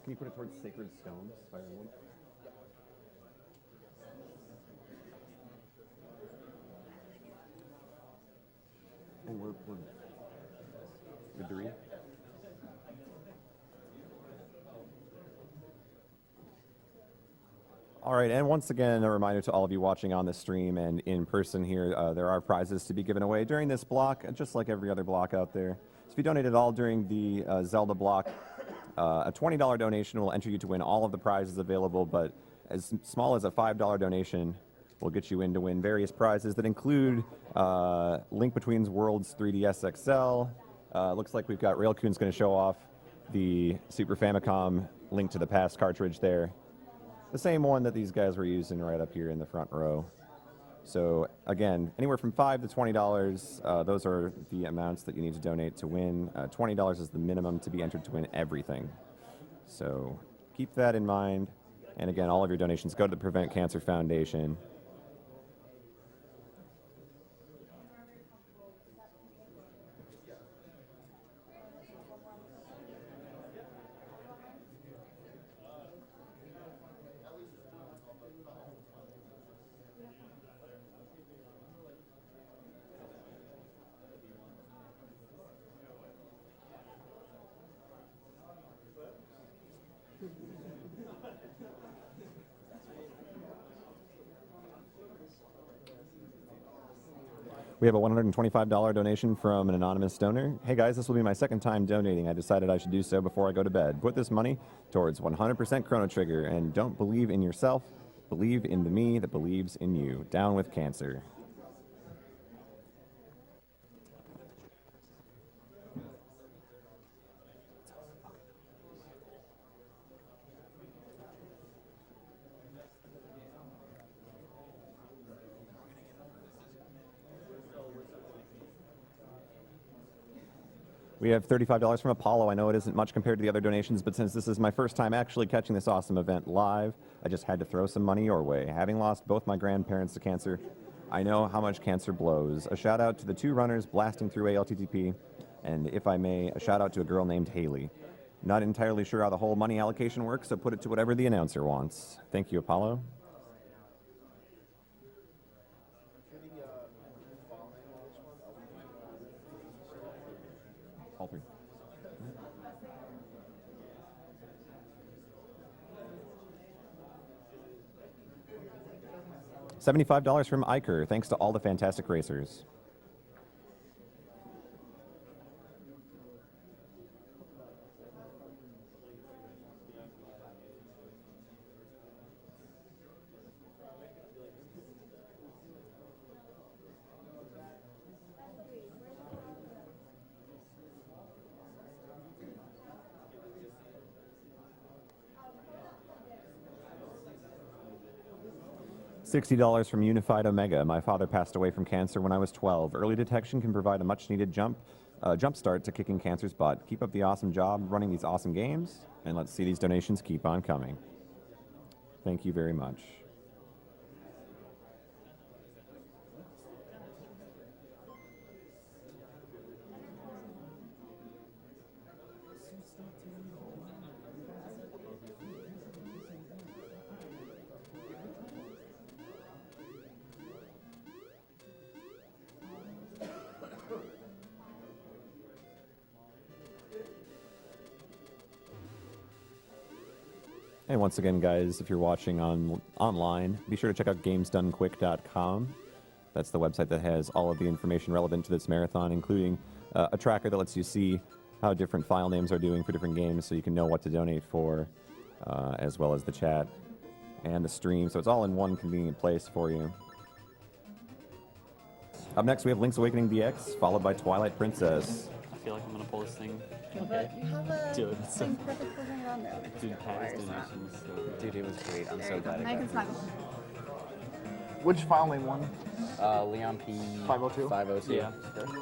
Can you put it towards Sacred Stones, Firewood? Oh, we're good to read. All right, and once again, a reminder to all of you watching on the stream and in person here, there are prizes to be given away during this block, just like every other block out there. So if you donate at all during the Zelda block, a $20 donation will enter you to win all of the prizes available, but as small as a $5 donation will get you in to win various prizes that include Link Between Worlds 3DS XL. Looks like we've got Railcoon's going to show off the Super Famicom Link to the Past cartridge there. The same one that these guys were using right up here in the front row. So again, anywhere from $5 to $20, those are the amounts that you need to donate to win. $20 is the minimum to be entered to win everything. So keep that in mind. And again, all of your donations go to the Prevent Cancer Foundation. We have a $125 donation from an anonymous donor. Hey guys, this will be my second time donating. I decided I should do so before I go to bed. Put this money towards 100% Chrono Trigger, and don't believe in yourself. Believe in the me that believes in you. Down with cancer. We have $35 from Apollo. I know it isn't much compared to the other donations, but since this is my first time actually catching this awesome event live, I just had to throw some money your way. Having lost both my grandparents to cancer, I know how much cancer blows. A shout out to the two runners blasting through ALTTP, and if I may, a shout out to a girl named Haley. Not entirely sure how the whole money allocation works, so put it to whatever the announcer wants. Thank you, Apollo. All three. $75 from Iker. Thanks to all the fantastic racers. $60 from Unified Omega. My father passed away from cancer when I was 12. Early detection can provide a much-needed jump start to kicking cancer's butt. Keep up the awesome job running these awesome games, and let's see these donations keep on coming. Thank you very much. And once again, guys, if you're watching online, be sure to check out gamesdonequick.com. That's the website that has all of the information relevant to this marathon, including a tracker that lets you see how different file names are doing for different games so you can know what to donate for, as well as the chat and the stream. So it's all in one convenient place for you. Up next, we have Link's Awakening DX, followed by Twilight Princess. I feel like I'm gonna pull this thing. Okay. You have a Dude, thing perfect for hanging on there. Dude, Patty's donations. Dude, it was great. I'm so glad Now you can smile. Which file name one? Leon P. 502? 502. Yeah. Okay.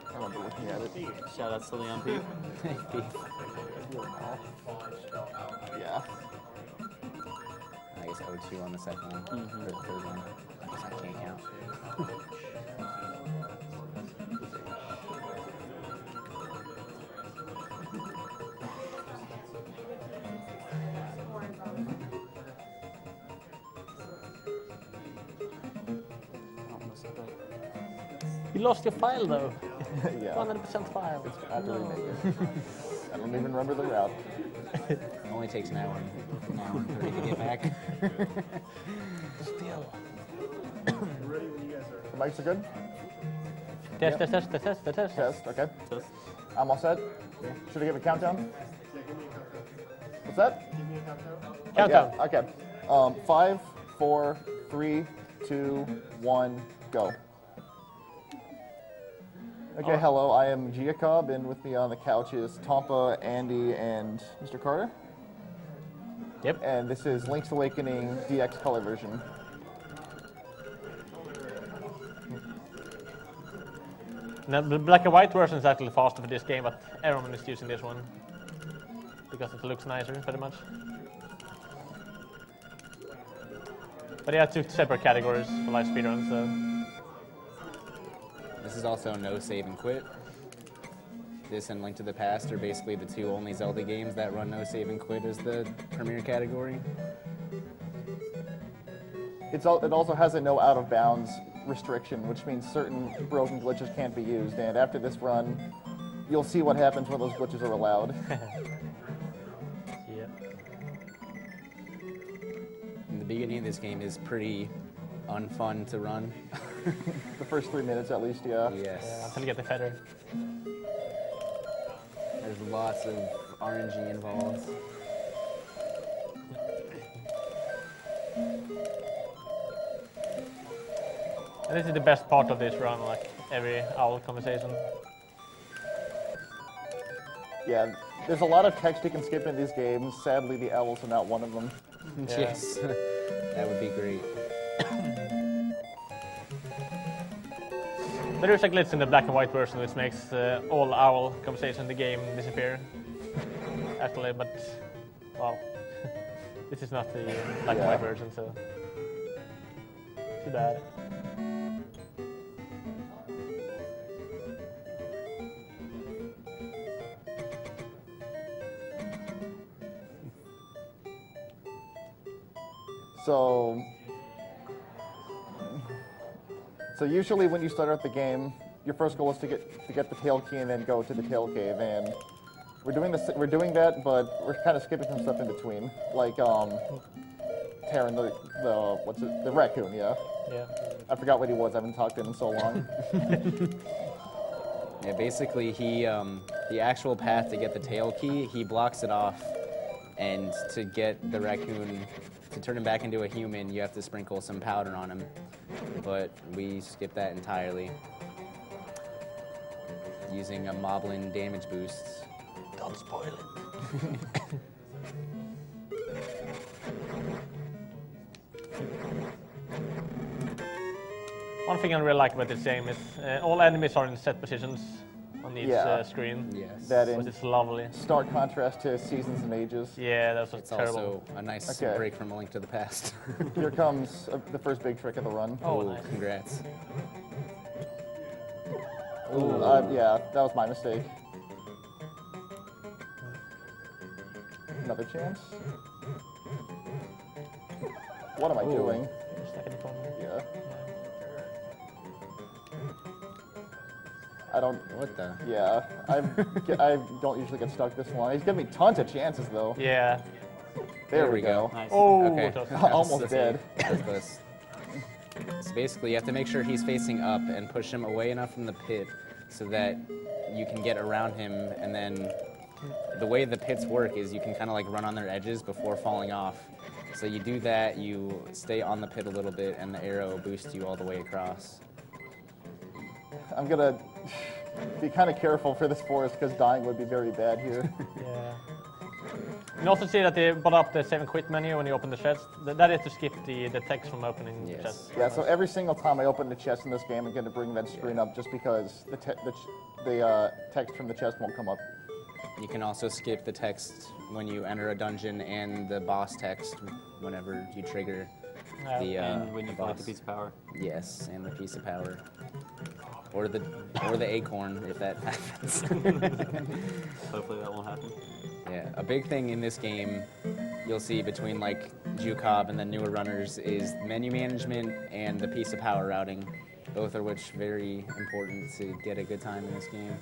I remember looking at it. Shout out to Leon P. Yeah. I guess I would chew on the second one. Or the third one. I guess I can't count. You lost your file though. Yeah. 100% file. I have to remake it. I don't even remember the route. It only takes an hour and 30 to get back. Still. The mics are good? Test. Test, okay. Test. I'm all set. Should I give a countdown? What's that? Countdown. Yeah, okay. 5, 4, 3, 2, 1, go. Okay, hello, I am Giuocob, and with me on the couch is Tompa, Andy, and Mr. Carter. Yep. And this is Link's Awakening DX color version. Now, the black and white version is actually faster for this game, but everyone is using this one because it looks nicer, pretty much. But yeah, two separate categories for live speedruns. So. This is also no save and quit. This and Link to the Past are basically the two only Zelda games that run no save and quit as the premier category. It also has a no out of bounds restriction, which means certain broken glitches can't be used. And after this run, you'll see what happens when those glitches are allowed. Yeah. And the beginning of this game is pretty unfun to run. The first 3 minutes, at least, yeah. Yes. Yeah, until you get the feather. There's lots of RNG involved. And this is the best part of this run, like every owl conversation. Yeah, there's a lot of text you can skip in these games. Sadly, the owls are not one of them. Yeah. Yes, that would be great. There is a glitch in the black and white version which makes all owl conversation in the game disappear. Actually, but well, this is not the black and white version, so too bad. So usually when you start out the game, your first goal is to get the tail key and then go to the tail cave. And we're doing that, but we're kind of skipping some stuff in between, like tearing the raccoon. Yeah. Yeah. I forgot what he was. I haven't talked to him in so long. Yeah, basically the actual path to get the tail key, he blocks it off, and to get the raccoon, to turn him back into a human, you have to sprinkle some powder on him. But we skip that entirely, using a Moblin damage boost. Don't spoil it. One thing I really like about this game is all enemies are in set positions on each screen. Yes. That Which in is lovely. stark contrast to Seasons and Ages. Yeah, that's It's terrible. also a nice Okay. break from A Link to the Past. Here comes the first big trick of the run. Oh, Ooh, nice. congrats. Yeah, that was my mistake. Another chance. What am I doing? You're stuck in the corner. Yeah. I don't. What the? Yeah, I don't usually get stuck this long. He's giving me tons of chances though. Yeah. There we go. Nice. Oh, Okay. close. Almost That's dead. it. That's close. So basically, you have to make sure he's facing up and push him away enough from the pit so that you can get around him, and then the way the pits work is you can kind of like run on their edges before falling off. So you do that, you stay on the pit a little bit, and the arrow boosts you all the way across. I'm gonna be kind of careful for this forest because dying would be very bad here. Yeah. You can also see that they brought up the 7 quit menu when you open the chest. That is to skip the text from opening Yes. the chest. Yeah, so every single time I open the chest in this game, I'm gonna bring that screen up just because the text from the chest won't come up. You can also skip the text when you enter a dungeon and the boss text whenever you trigger the And when you the collect boss. the piece of power. Yes, and the piece of power. Or the acorn, if that happens. Hopefully that won't happen. Yeah, a big thing in this game you'll see between like Giuocob and the newer runners is menu management and the piece of power routing. Both are which very important to get a good time in this game.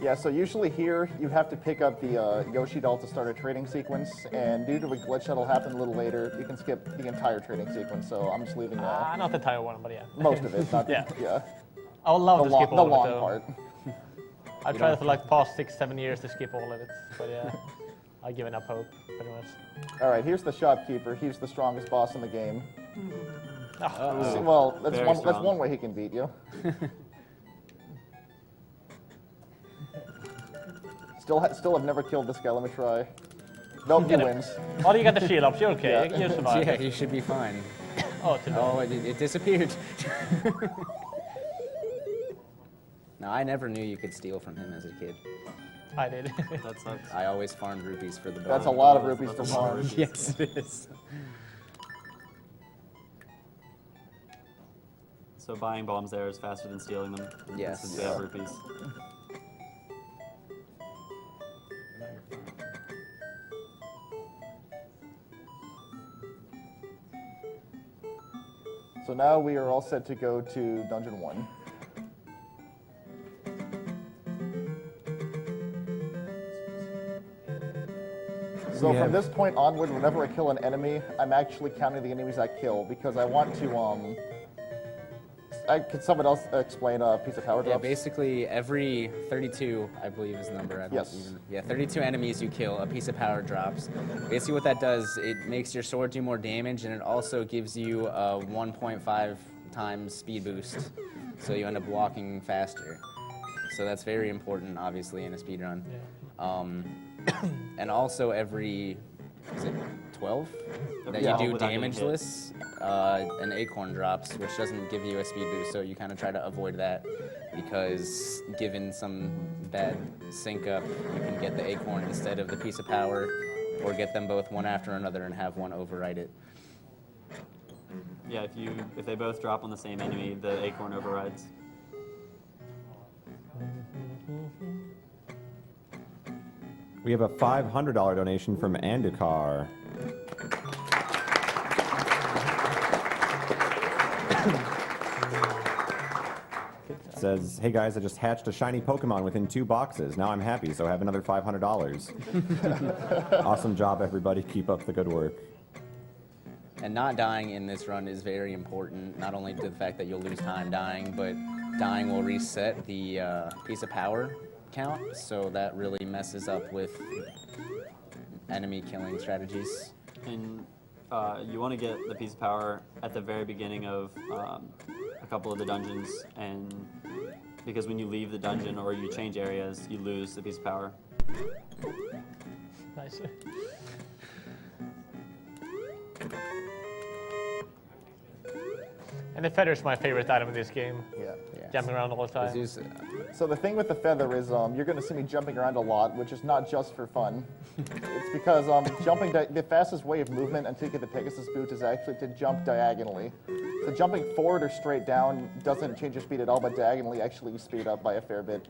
Yeah, so usually here you have to pick up the Yoshi doll to start a trading sequence, and due to a glitch that'll happen a little later, you can skip the entire trading sequence. So I'm just leaving Not the entire one, but yeah. most of it. Not Yeah. yeah. I would love to skip The all of long it, though. part. I've tried for like the past 6-7 years to skip all of it, but yeah, I've given up hope, pretty much. All right, here's the shopkeeper. He's the strongest boss in the game. Oh, Well, that's Very that's strong. one way he can beat you. Still have never killed this guy. Let me try. Nope, he Get him. wins. Oh, you got the shield up. You're okay. Yeah. You survived. Yeah, you should be fine. Oh, too bad. Oh, it disappeared. No, I never knew you could steal from him as a kid. I did. That sucks. I always farmed rupees for the bomb. That's a lot of rupees That's to a lot of farm. rupees. Yes, it is. So buying bombs there is faster than stealing them. Yes. Since we have rupees. So now we are all set to go to Dungeon 1. So Yeah. from this point onward, whenever I kill an enemy, I'm actually counting the enemies I kill because I want to, could someone else explain a piece of power Yeah, drops? basically every 32, I believe is the number. I don't Yes. even- yeah, 32 enemies you kill, a piece of power drops. Basically what that does, it makes your sword do more damage, and it also gives you a 1.5 times speed boost, so you end up walking faster. So that's very important, obviously, in a speedrun. And also every, is it 12? That Yeah, you do without getting hit. damageless, an acorn drops, which doesn't give you a speed boost, so you kind of try to avoid that, because given some bad sync up, you can get the acorn instead of the piece of power, or get them both one after another and have one override it. Yeah, if they both drop on the same enemy, the acorn overrides. We have a $500 donation from Andukar. It says, hey guys, I just hatched a shiny Pokemon within 2 boxes. Now I'm happy, so have another $500. Awesome job, everybody. Keep up the good work. And not dying in this run is very important, not only to the fact that you'll lose time dying, but dying will reset the piece of power count, so that really messes up with enemy killing strategies. And you want to get the piece of power at the very beginning of a couple of the dungeons, and because when you leave the dungeon or you change areas, you lose the piece of power. Nice. And the feather is my favorite item in this game. Yeah. Yeah. Jumping around all the time. Zeus- So the thing with the feather is you're going to see me jumping around a lot, which is not just for fun. It's because the fastest way of movement until you get the Pegasus boot is actually to jump diagonally. So jumping forward or straight down doesn't change your speed at all, but diagonally actually you speed up by a fair bit.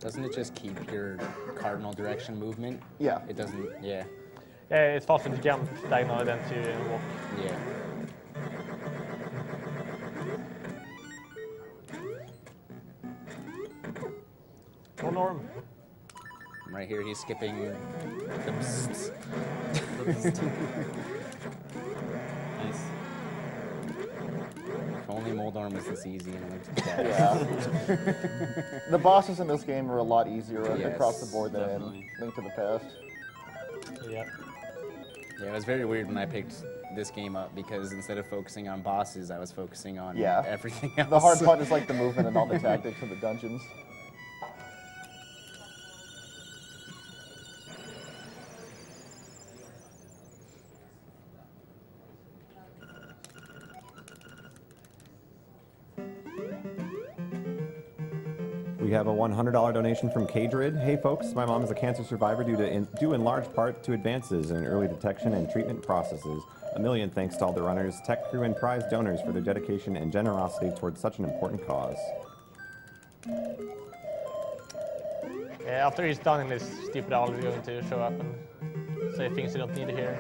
Doesn't it just keep your cardinal direction movement? Yeah. It doesn't, yeah. Yeah, it's faster to jump diagonally than to walk. Yeah. Oh, Norm. Right here, he's skipping the psst. Nice. If only Moldorm was this easy and went to the past. Yeah. The bosses in this game are a lot easier Yes, across the board than definitely. in Link to the Past. Yeah. Yeah, it was very weird when I picked this game up, because instead of focusing on bosses, I was focusing on Yeah. everything else. The hard part is like the movement and all the tactics of the dungeons. We have a $100 donation from Kadrid. Hey folks, my mom is a cancer survivor due in large part to advances in early detection and treatment processes. A million thanks to all the runners, tech crew, and prize donors for their dedication and generosity towards such an important cause. Yeah, after he's done in this stupid owl, he's going to show up and say things you don't need to hear.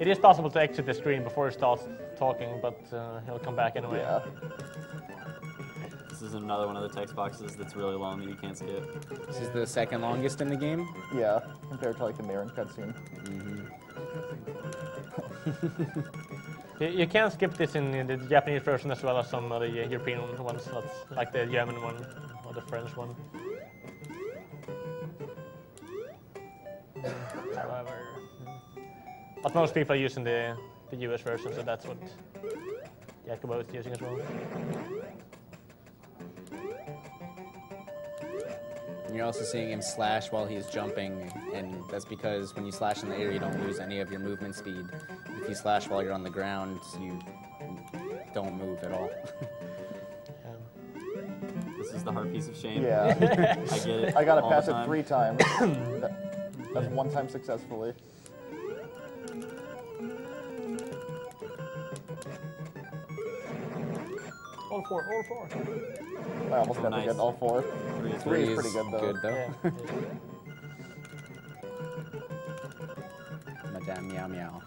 It is possible to exit the screen before it starts talking, but he'll come back anyway. Yeah. This is another one of the text boxes that's really long that you can't skip. This is the second longest in the game. Yeah, compared to like the Marin cutscene. You can skip this in the Japanese version as well as some of the European ones, like the German one or the French one. However, but most people are using the US version, so that's what Giuocob is using as well. And you're also seeing him slash while he's jumping, and that's because when you slash in the air, you don't lose any of your movement speed. If you slash while you're on the ground, you don't move at all. This is the hard piece of shame. Yeah. I get it. I gotta all pass the it time. 3 times. That's 1 time successfully. All four. I almost never nice. get all 4. 3 is 3 great. is pretty good though. Good though. Yeah. Madame Meow Meow.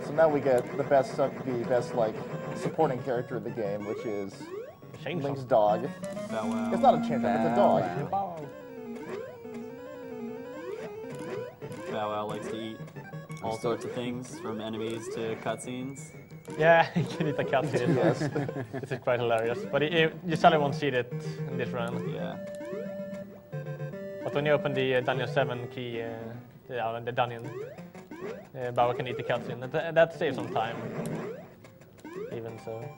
So now we get the best like supporting character of the game, which is Chainsaw. Link's dog. Bow wow. It's not a chainsaw, it's a dog. Bow Bow Wow likes to eat all sorts of things, from enemies to cutscenes. Yeah, you can eat the cutscene. Yes. This is quite hilarious, but you sadly won't see it in this run. Yeah. But when you open the Dungeon 7 key, the dungeon, Bow can eat the cutscene. That saves some time, even so.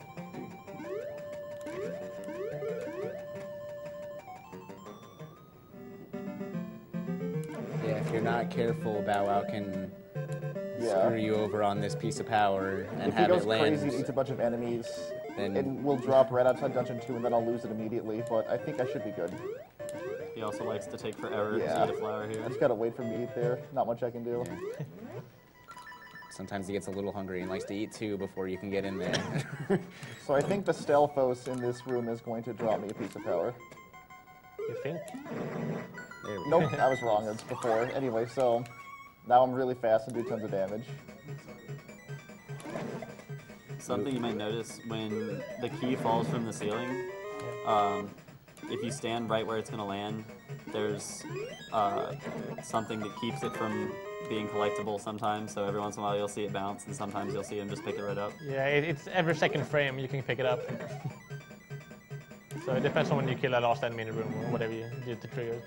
Yeah, if you're not careful, Bow Wow can screw you over on this piece of power and If he have goes it land. crazy and eats a bunch of enemies, Then- it will drop right outside Dungeon 2 and then I'll lose it immediately, but I think I should be good. He also likes to take forever Yeah. to eat a flower here. I just gotta wait for him to eat there. Not much I can do. Yeah. Sometimes he gets a little hungry and likes to eat too before you can get in there. So I think the Stelphos in this room is going to drop me a piece of power. You think? There we Nope, I was wrong. It's before. Anyway, so now I'm really fast and do tons of damage. Something you might notice when the key falls from the ceiling, if you stand right where it's going to land, there's something that keeps it from being collectible sometimes. So every once in a while you'll see it bounce, and sometimes you'll see him just pick it right up. Yeah, it's every second frame you can pick it up. So it depends on when you kill a last enemy in the room or whatever you do to trigger it.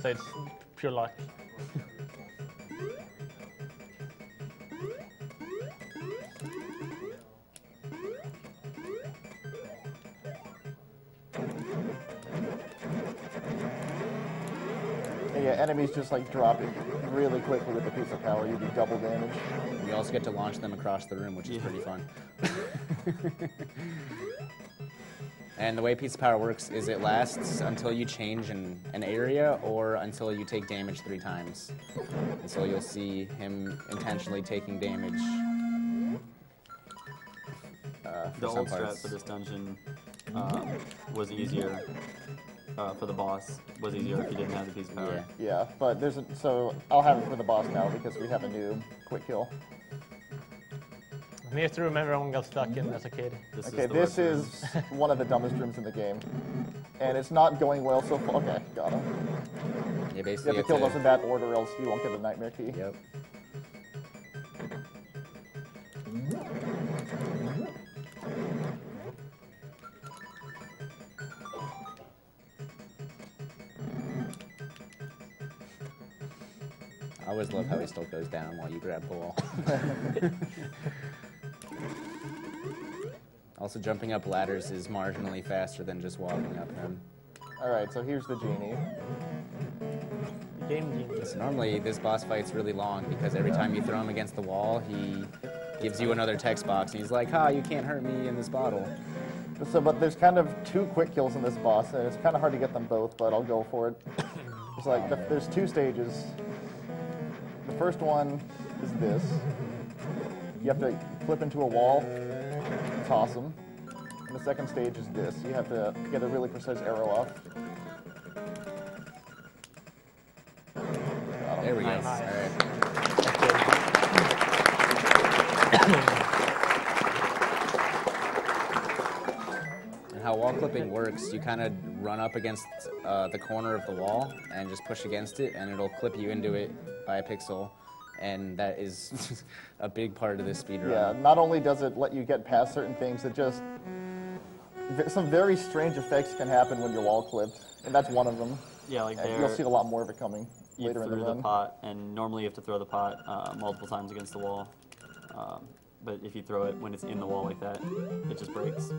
So it's pure luck. And yeah, enemies just like drop it really quickly with a piece of power. You do double damage. You also get to launch them across the room, which is pretty fun. And the way Piece of Power works is it lasts until you change an area or until you take damage 3 times. And so you'll see him intentionally taking damage. The old strat for this dungeon was easier. For the boss, was easier if you didn't have the piece of power. Yeah. Yeah, but so I'll have it for the boss now because we have a new quick kill. Near the room everyone got stuck in as a kid. Okay, the this worst room. is one of the dumbest rooms in the game. And it's not going well so far. Okay, got him. Yeah, You basically have to kill those in that order else you won't get the nightmare key. Yep. I always love how he still goes down while you grab the wall. Also, jumping up ladders is marginally faster than just walking up them. Alright, so here's the genie. Game genius. So normally, this boss fight's really long because every time you throw him against the wall, he gives you another text box, and he's like, "Ha, you can't hurt me in this bottle." So, but there's kind of 2 quick kills in this boss, and it's kind of hard to get them both, but I'll go for it. It's like, there's 2 stages. The first one is this. You have to flip into a wall, toss them. And the second stage is this. You have to get a really precise arrow off. There we go. Nice. All right. And how wall clipping works, you kind of run up against the corner of the wall and just push against it, and it'll clip you into it by a pixel. And that is a big part of this speedrun. Yeah, not only does it let you get past certain things, it just... Some very strange effects can happen when you're wall clipped, and that's one of them. Yeah, like And there. you'll see a lot more of it coming You later in the threw run. the pot, and normally you have to throw the pot multiple times against the wall. But if you throw it when it's in the wall like that, it just breaks.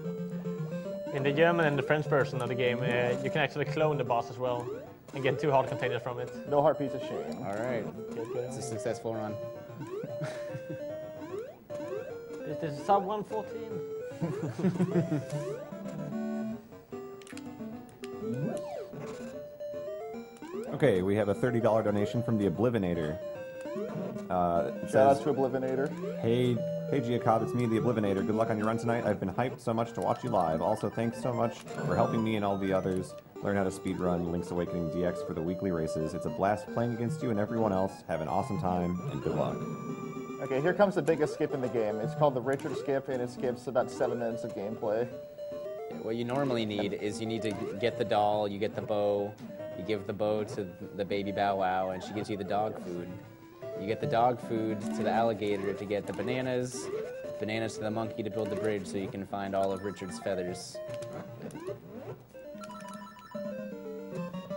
In the German and the French version of the game, you can actually clone the boss as well and get 2 heart containers from it. No heart piece of shame. All right. Good, good. It's a successful run. Is this sub 114? Okay, we have a $30 donation from the Oblivinator. It Shout out says, to Oblivinator. Hey Giuocob, it's me, the Oblivinator. Good luck on your run tonight. I've been hyped so much to watch you live. Also, thanks so much for helping me and all the others learn how to speedrun Link's Awakening DX for the weekly races. It's a blast playing against you and everyone else. Have an awesome time, and good luck. Okay, here comes the biggest skip in the game. It's called the Richard skip, and it skips about 7 minutes of gameplay. What you normally need is you need to get the doll, you get the bow, you give the bow to the baby Bow Wow, and she gives you the dog food. You get the dog food to the alligator to get the bananas, bananas to the monkey to build the bridge so you can find all of Richard's feathers.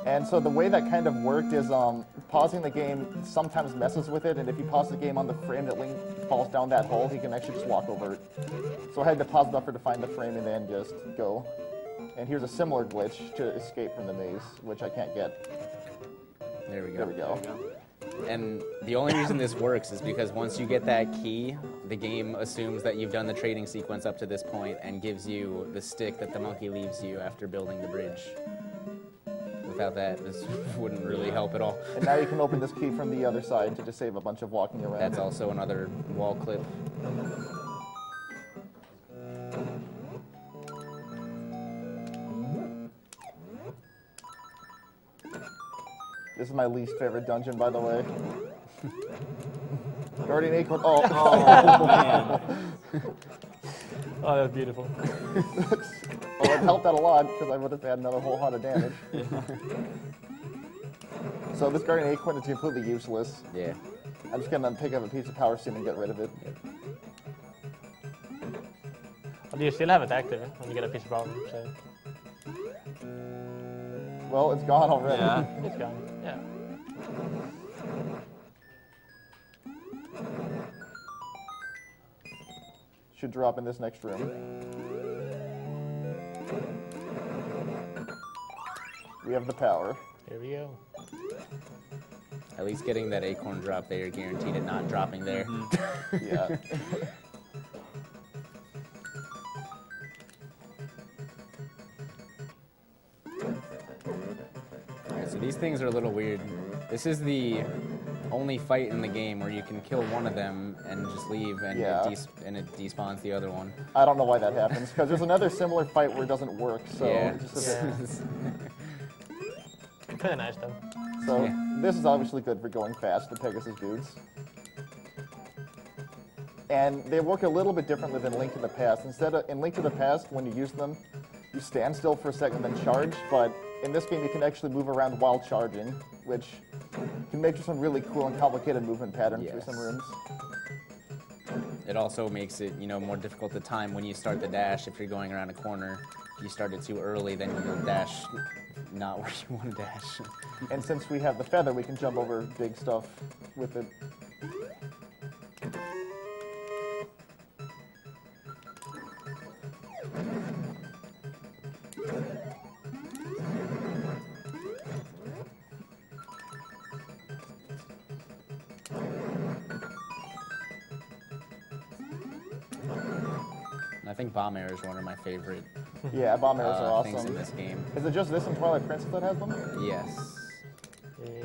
And so the way that kind of worked is pausing the game sometimes messes with it, and if you pause the game on the frame that Link falls down that hole, he can actually just walk over it. So I had to pause the buffer to find the frame and then just go. And here's a similar glitch to escape from the maze, which I can't get. There we go. There we go. There you go. And the only reason this works is because once you get that key, the game assumes that you've done the trading sequence up to this point and gives you the stick that the monkey leaves you after building the bridge. Without that, this wouldn't really help at all. And now you can open this key from the other side to just save a bunch of walking around. That's also another wall clip. This is my least favorite dungeon, by the way. Guardian Acorn. Oh, Oh, man. Oh, that's beautiful. well, it helped out a lot because I would have had another whole lot of damage. So this Guardian Acorn is completely useless. Yeah. I'm just gonna pick up a piece of power steam and get rid of it. Oh, do you still have it active when you get a piece of power? So Well, it's gone already. Yeah. it's gone. Yeah. Should drop in this next room. We have the power. Here we go. At least getting that acorn drop there guaranteed it not dropping there. Yeah. Alright, so these things are a little weird. This is the only fight in the game where you can kill one of them and just leave and, Yeah. it despawns the other one. I don't know why that happens because there's another similar fight where it doesn't work. So, yeah. it's just a bit- Pretty nice though. so Yeah. this is obviously good for going fast, the Pegasus dudes. And they work a little bit differently than Link to the Past. In Link to the Past, when you use them, you stand still for a second then charge, but in this game you can actually move around while charging, which can make for some really cool and complicated movement patterns through some Yes. rooms. It also makes it, more difficult to time when you start the dash. If you're going around a corner, if you start it too early, then you'll dash not where you want to dash. And since we have the feather, we can jump over big stuff with it. And I think bomb air is one of my favorite Yeah, bomb arrows are things in awesome. this game. Is it just this and Twilight Princess that has them? Yes. Yeah.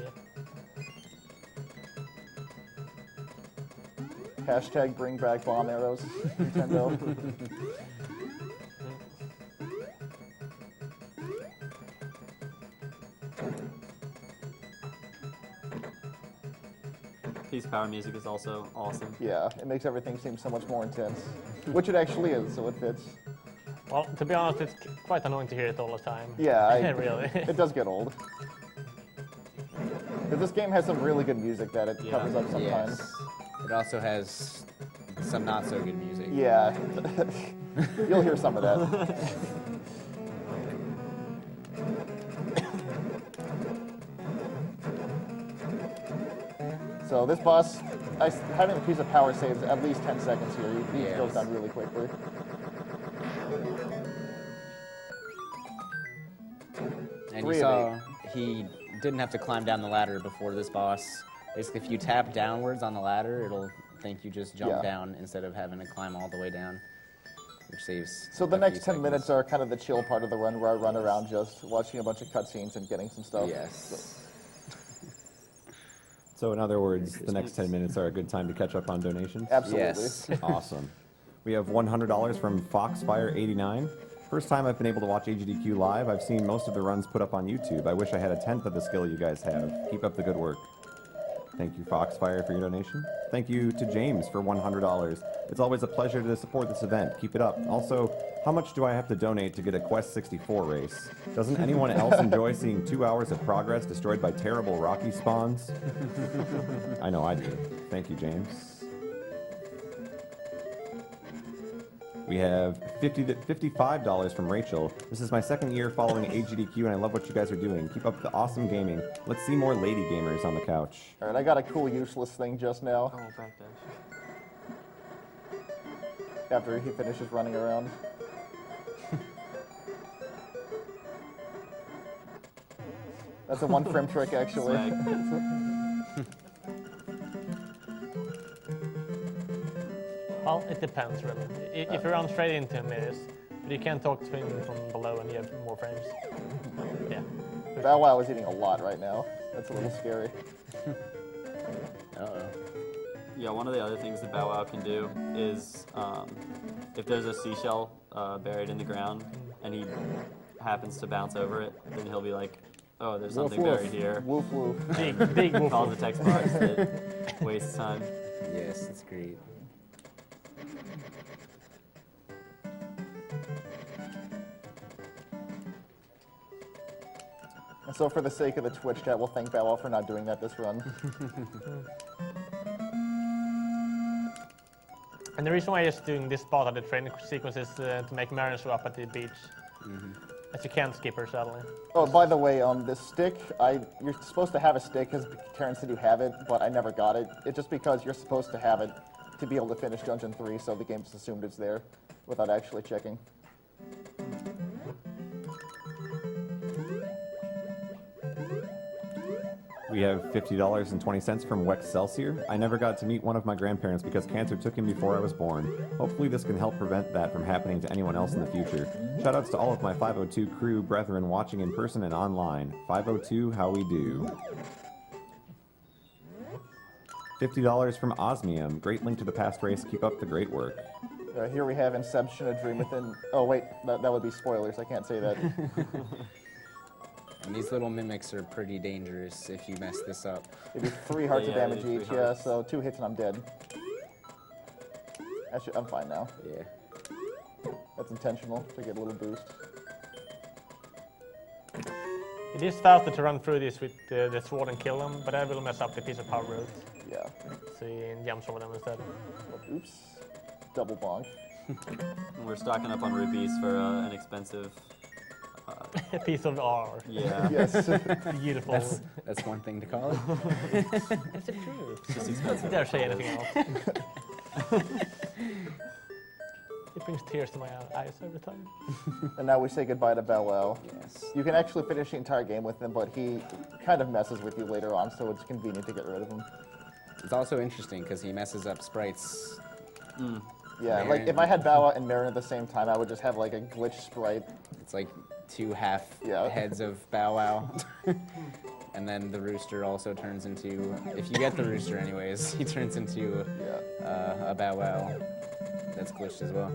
Hashtag bring back bomb arrows, Nintendo. Peace Power music is also awesome. Yeah, it makes everything seem so much more intense. Which it actually is, so it fits. Well, to be honest, it's quite annoying to hear it all the time. Yeah, really. It does get old. But this game has some really good music that it covers up sometimes. Yes. It also has some not so good music. Yeah. You'll hear some of that. So this boss, having the piece of power saves at least 10 seconds here. He goes down really quickly. And you saw he didn't have to climb down the ladder before this boss. Basically, if you tap downwards on the ladder, it'll think you just jump down instead of having to climb all the way down, which saves. So the next 10 minutes are kind of the chill part of the run, where I run around just watching a bunch of cutscenes and getting some stuff. Yes. So in other words, the next 10 minutes are a good time to catch up on donations? Absolutely. Yes. Awesome. We have $100 from Foxfire89. First time I've been able to watch AGDQ live. I've seen most of the runs put up on YouTube. I wish I had a tenth of the skill you guys have. Keep up the good work. Thank you, Foxfire, for your donation. Thank you to James for $100. It's always a pleasure to support this event. Keep it up. Also, how much do I have to donate to get a Quest 64 race? Doesn't anyone else enjoy seeing 2 hours of progress destroyed by terrible Rocky spawns? I know I do. Thank you, James. We have $55 from Rachel. This is my second year following AGDQ, and I love what you guys are doing. Keep up the awesome gaming. Let's see more lady gamers on the couch. All right, I got a cool useless thing just now. Oh, backdash. After he finishes running around. That's a 1 frame trick, actually. Well, it depends, really. If you run straight into him, it is. But you can talk to him from below and you have more frames. Yeah. Bow Wow is eating a lot right now. That's a little scary. Uh-oh. Yeah, one of the other things that Bow Wow can do is if there's a seashell buried in the ground and he happens to bounce over it, then he'll be like, oh, there's something buried here. Woof woof. Big woof. Calls the text box that wastes time. Yes, it's great. And so for the sake of the Twitch chat, we'll thank Bow Wow for not doing that this run. And the reason why I'm just doing this part of the training sequence is to make Marion show up at the beach. As you can't skip her, sadly. Oh, by the way, this stick, you're supposed to have a stick because Karen said you have it, but I never got it. It's just because you're supposed to have it to be able to finish Dungeon 3, so the game just assumed it's there without actually checking. We have $50.20 from Wex Celsior. I never got to meet one of my grandparents because cancer took him before I was born. Hopefully this can help prevent that from happening to anyone else in the future. Shoutouts to all of my 502 crew brethren watching in person and online. 502, how we do. $50 from Osmium. Great link to the past race. Keep up the great work. Here we have Inception, A Dream Within... Oh, wait, that would be spoilers. I can't say that. And these little mimics are pretty dangerous if you mess this up. They do 3 hearts of Yeah, damage they do each, 3 yeah, hearts. so 2 hits and I'm dead. I'm fine now. Yeah. That's intentional, to get a little boost. It is faster to run through this with the sword and kill them, but I will mess up the piece of power road. Yeah. So you jumps over them instead. Oops. Double bonk. We're stocking up on rupees for an expensive. A piece of R. Yeah. Yes. Beautiful. That's one thing to call it. Is it true? Just I expensive. dare say anything else. It brings tears to my eyes every time. And now we say goodbye to Bow Wow. Yes. You can actually finish the entire game with him, but he kind of messes with you later on, so it's convenient to get rid of him. It's also interesting because he messes up sprites. Yeah, like Marin. if I had Bow Wow and Marin at the same time, I would just have like a glitch sprite. It's like 2 half Yeah. heads of Bow Wow. And then the rooster also turns into, if you get the rooster anyways, he turns into a bow wow that's glitched as well.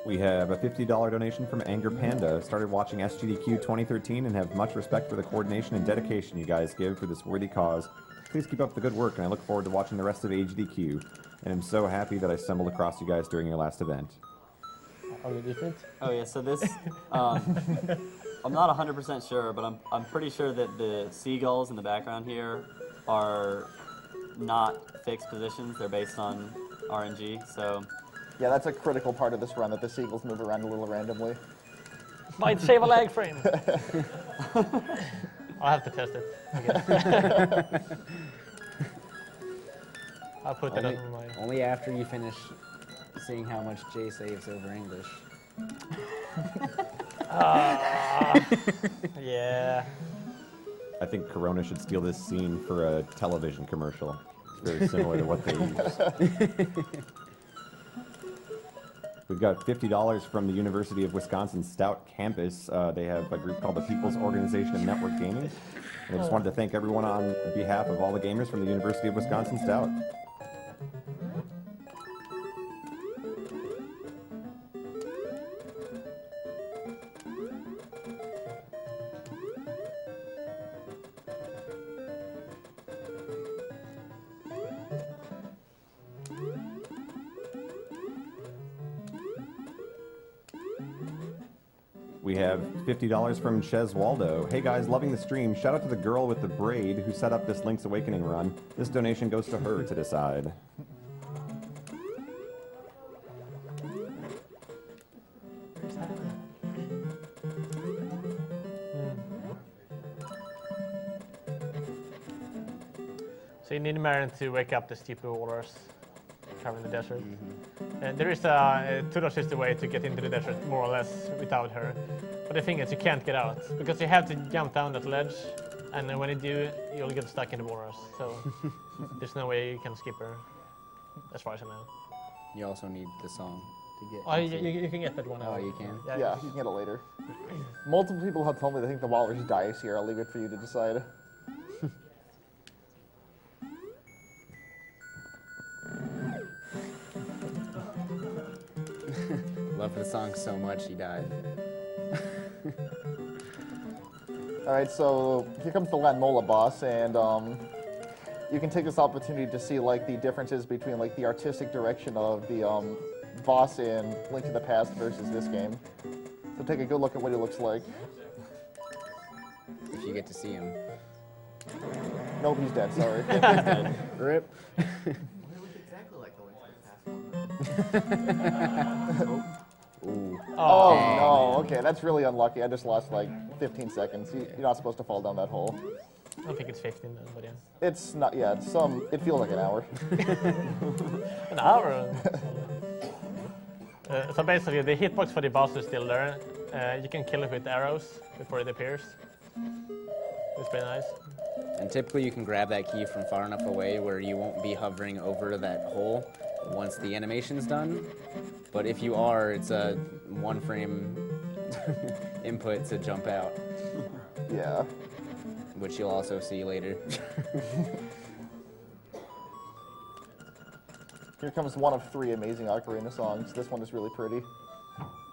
We have a $50 donation from Anger Panda. Started watching SGDQ 2013 and have much respect for the coordination and dedication you guys give for this worthy cause. Please keep up the good work, and I look forward to watching the rest of HDQ. And I'm so happy that I stumbled across you guys during your last event. Are you different? Oh yeah, so this, I'm not 100% sure, but I'm pretty sure that the seagulls in the background here are not fixed positions. They're based on RNG, so. Yeah, that's a critical part of this run, that the seagulls move around a little randomly. Might save a lag frame. I'll have to test it, I guess. I'll put that on my... Only after you finish seeing how much Jay saves over English. Yeah. I think Corona should steal this scene for a television commercial. It's very similar to what they use. We've got $50 from the University of Wisconsin Stout campus. They have a group called the People's Organization of Network Gaming. And I just wanted to thank everyone on behalf of all the gamers from the University of Wisconsin Stout. We have $50 from Ches Waldo. Hey guys, loving the stream. Shout out to the girl with the braid who set up this Link's Awakening run. This donation goes to her to decide. So you need Marin to wake up the stupid waters covering the desert. There is a tutor-assisted way to get into the desert, more or less, without her. But the thing is, you can't get out, because you have to jump down that ledge, and then when you do, you'll get stuck in the waters. So there's no way you can skip her, as far as I know. You also need the song to get. Oh, you can get that one. Oh, you can? Yeah, you can get it later. Multiple people have told me they think the walrus dies here. I'll leave it for you to decide. Love the song so much he died. Alright, so here comes the Lanmola boss, and you can take this opportunity to see like the differences between like the artistic direction of the boss in Link to the Past versus this game. So take a good look at what he looks like. If you get to see him. Nope, he's dead, sorry. He's dead. Rip. Exactly like the Link to the Past one. Ooh. Oh, dang. no, okay, that's really unlucky. I just lost like 15 seconds. You're not supposed to fall down that hole. I don't think it's 15, but yeah. It's not, yeah, it's it feels like an hour. An hour? So basically, the hitbox for the boss is still there. You can kill it with arrows before it appears. It's pretty nice. And typically you can grab that key from far enough away where you won't be hovering over that hole once the animation's done. But if you are, it's a 1 frame input to jump out. Yeah. Which you'll also see later. Here comes one of 3 amazing ocarina songs. This one is really pretty.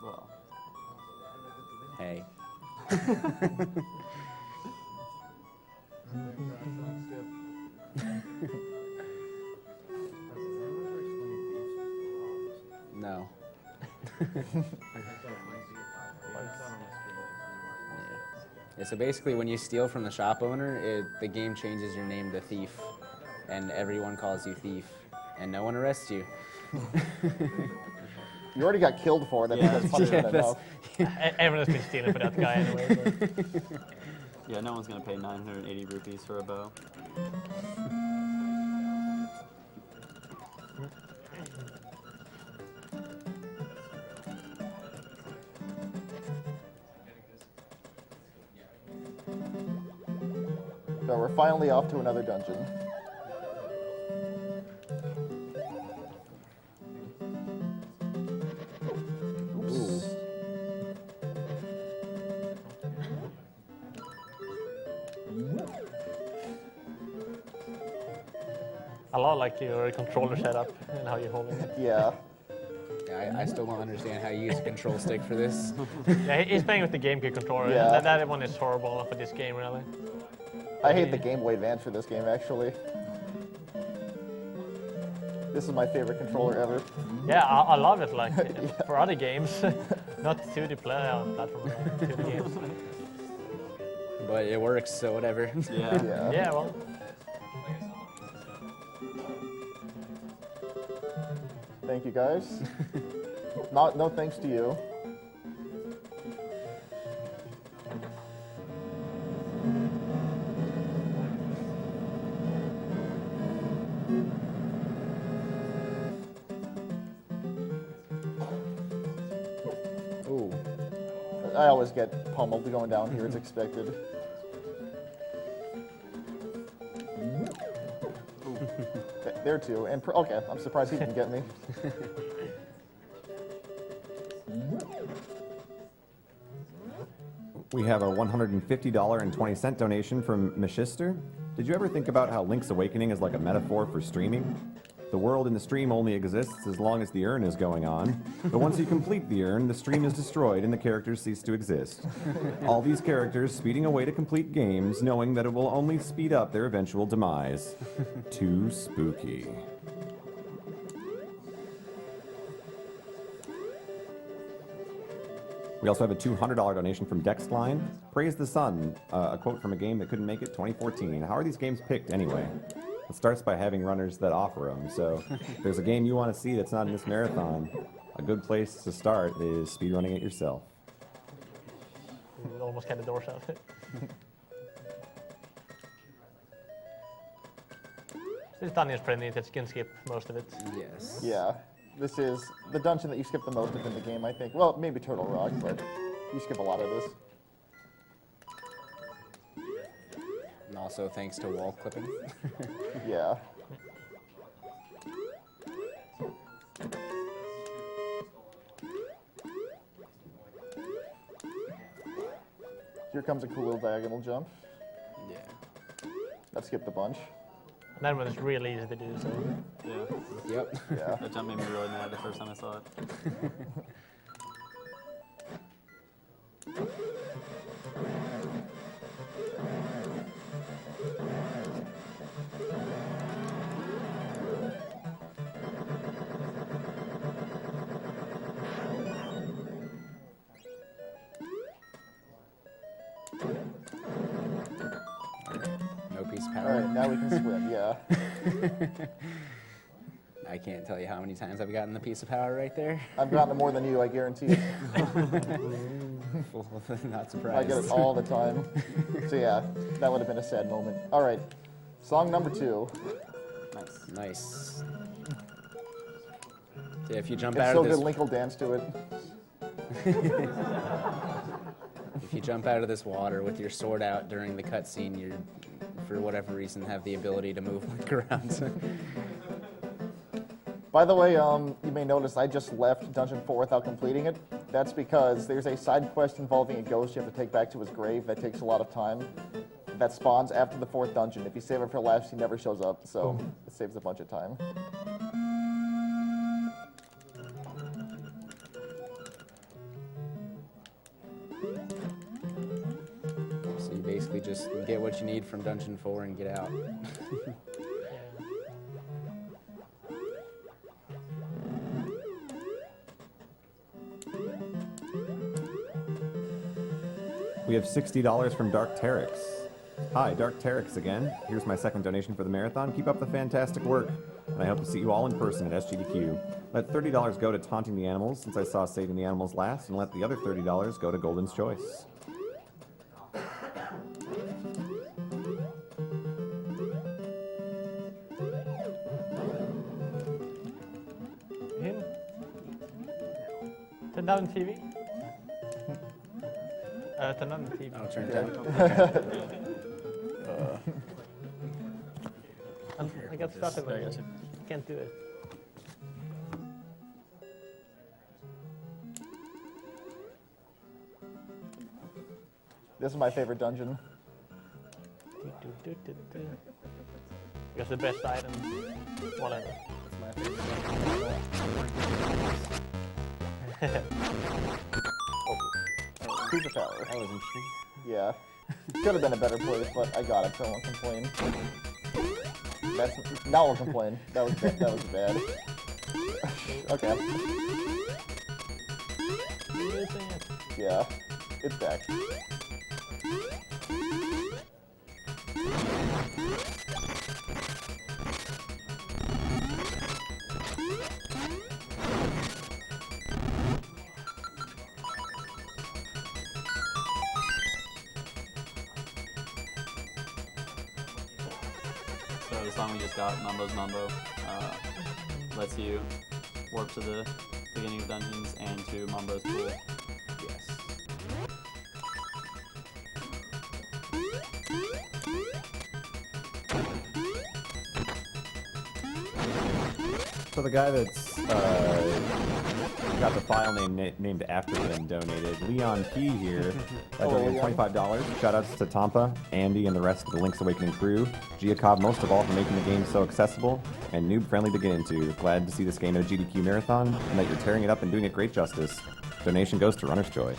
Well, Hey. No. Yeah, so basically when you steal from the shop owner, the game changes your name to Thief, and everyone calls you Thief, and no one arrests you. You already got killed for it. I think Yeah. that's punishment enough. Everyone's been stealing for that guy anyway. But. yeah, no one's gonna pay 980 rupees for a bow. So we're finally off to another dungeon. Ooh. a lot like your controller setup and how you're holding it. Yeah. Yeah, I still don't understand how you use a control stick for this. Yeah, he's playing with the GameCube controller. Yeah. That one is horrible for this game, really. I hate the Game Boy Advance for this game, actually. This is my favorite controller ever. Yeah, I love it. Like for other games, not 2D platform, 2D games. But it works, so whatever. Yeah. Yeah. Yeah, well, Thank you, guys. No thanks to you. Ooh. I always get pummeled going down here, it's expected. There too, and okay, I'm surprised he didn't get me. We have a $150.20 donation from Mishister. Did you ever think about how Link's Awakening is like a metaphor for streaming? The world in the stream only exists as long as the urn is going on, but once you complete the urn, the stream is destroyed and the characters cease to exist. All these characters speeding away to complete games, knowing that it will only speed up their eventual demise. Too spooky. We also have a $200 donation from Dexline. Praise the Sun, a quote from a game that couldn't make it, 2014. How are these games picked anyway? It starts by having runners that offer them. So if there's a game you want to see that's not in this marathon, a good place to start is speedrunning it yourself. you almost get the doors out. This dungeon is pretty neat. You can skip most of it. Yes. Yeah, this is the dungeon that you skip the most within the game, I think. Well, maybe Turtle Rock, but you skip a lot of this. And also thanks to wall clipping. Yeah. Here comes a cool little diagonal jump. Yeah. That skipped a bunch. And that one is really easy to do. So Yeah. Yep. Yeah. That jump made me really mad the first time I saw it. No piece of All power. right, now we can swim. Yeah. I can't tell you how many times I've gotten the piece of power right there. I've gotten it more than you, I guarantee. Not I surprised. get it all the time. So yeah, that would have been a sad moment. All right, song number 2. Nice. Nice. Yeah, if you jump It's out so of good, this, Link will dance to it. if you jump out of this water with your sword out during the cutscene, you, for whatever reason, have the ability to move Link around. By the way, you may notice I just left Dungeon 4 without completing it. That's because there's a side quest involving a ghost you have to take back to his grave that takes a lot of time. That spawns after the 4th dungeon. If you save it for last, he never shows up, so it saves a bunch of time. So you basically just get what you need from Dungeon 4 and get out. We have $60 from Dark Terex. Hi, Dark Terex again. Here's my second donation for the marathon. Keep up the fantastic work, and I hope to see you all in person at SGDQ. Let $30 go to Taunting the Animals, since I saw Saving the Animals last, and let the other $30 go to Golden's Choice. Him. Turn down the TV. Turn on the TV. I'll turn it down. I got stuff in my ears. Can't do it. This is my favorite dungeon. Because the best item, whatever. My favorite. Oh, Pizza Tower. That was interesting. Yeah. Could have been a better place, but I got it, so I won't complain. Now I'll complain. That was bad. That was bad. Okay. Yeah. It's back. So the song we just got, Mambo's Mambo, lets you warp to the beginning of dungeons and to Mambo's pool. Yes. So the guy that's got the file name named after him donated, Leon P here, donated $25. Shoutouts to Tompa, Andy, and the rest of the Link's Awakening crew. Giuocob most of all for making the game so accessible and noob-friendly to get into. Glad to see this game at a GDQ marathon and that you're tearing it up and doing it great justice. Donation goes to Runner's Joy.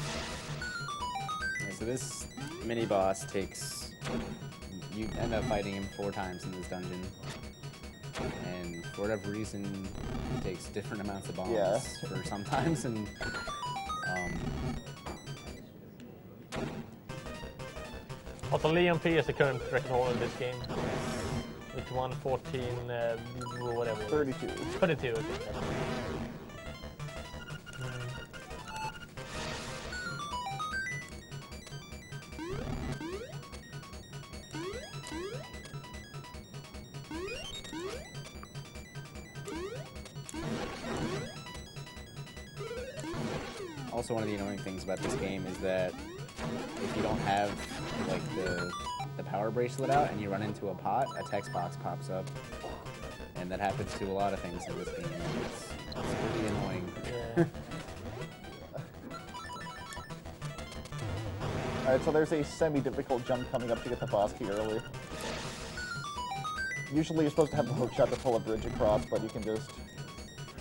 Yeah, so this mini boss takes. You end up fighting him 4 times in this dungeon. And for whatever reason, it takes different amounts of bombs for sometimes. And Also, Leon P is the current record holder in this game. With 114, whatever. 32. 32, okay. also, one of the annoying things about this game is that if you don't have like the power bracelet out and you run into a pot, a text box pops up, and that happens to a lot of things in this game. It's pretty annoying. Yeah. Alright, so there's a semi-difficult jump coming up to get the boss key early. Usually you're supposed to have the hook shot to pull a bridge across, but you can just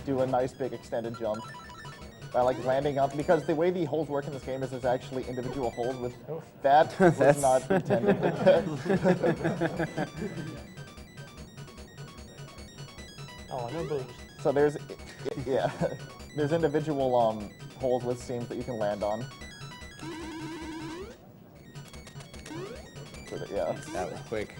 do a nice big extended jump by like landing up, because the way the holes work in this game is there's actually individual holes with that was not intended. Oh, no boost. So there's, yeah, there's individual holes with seams that you can land on. So that, yeah. That was quick.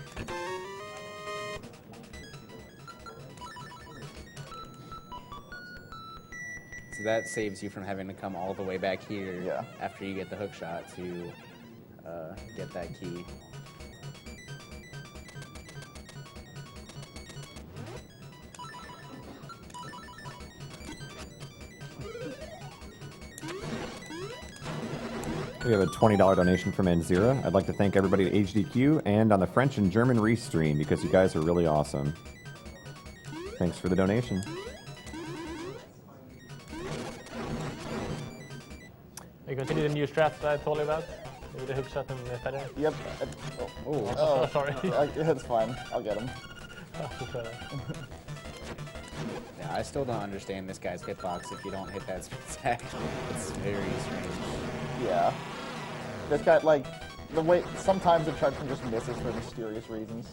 So that saves you from having to come all the way back here after you get the hook shot to get that key. We have a $20 donation from Anzira. I'd like to thank everybody at HDQ and on the French and German restream because you guys are really awesome. Thanks for the donation. Are you continue the new strats that I told you about? With the hook shot and the feather? Yep. Oh, sorry. It's fine. I'll get him. Yeah, I still don't understand this guy's hitbox if you don't hit that spin sack. It's very strange. Yeah. This guy, like, the way, sometimes the charging just misses for mysterious reasons.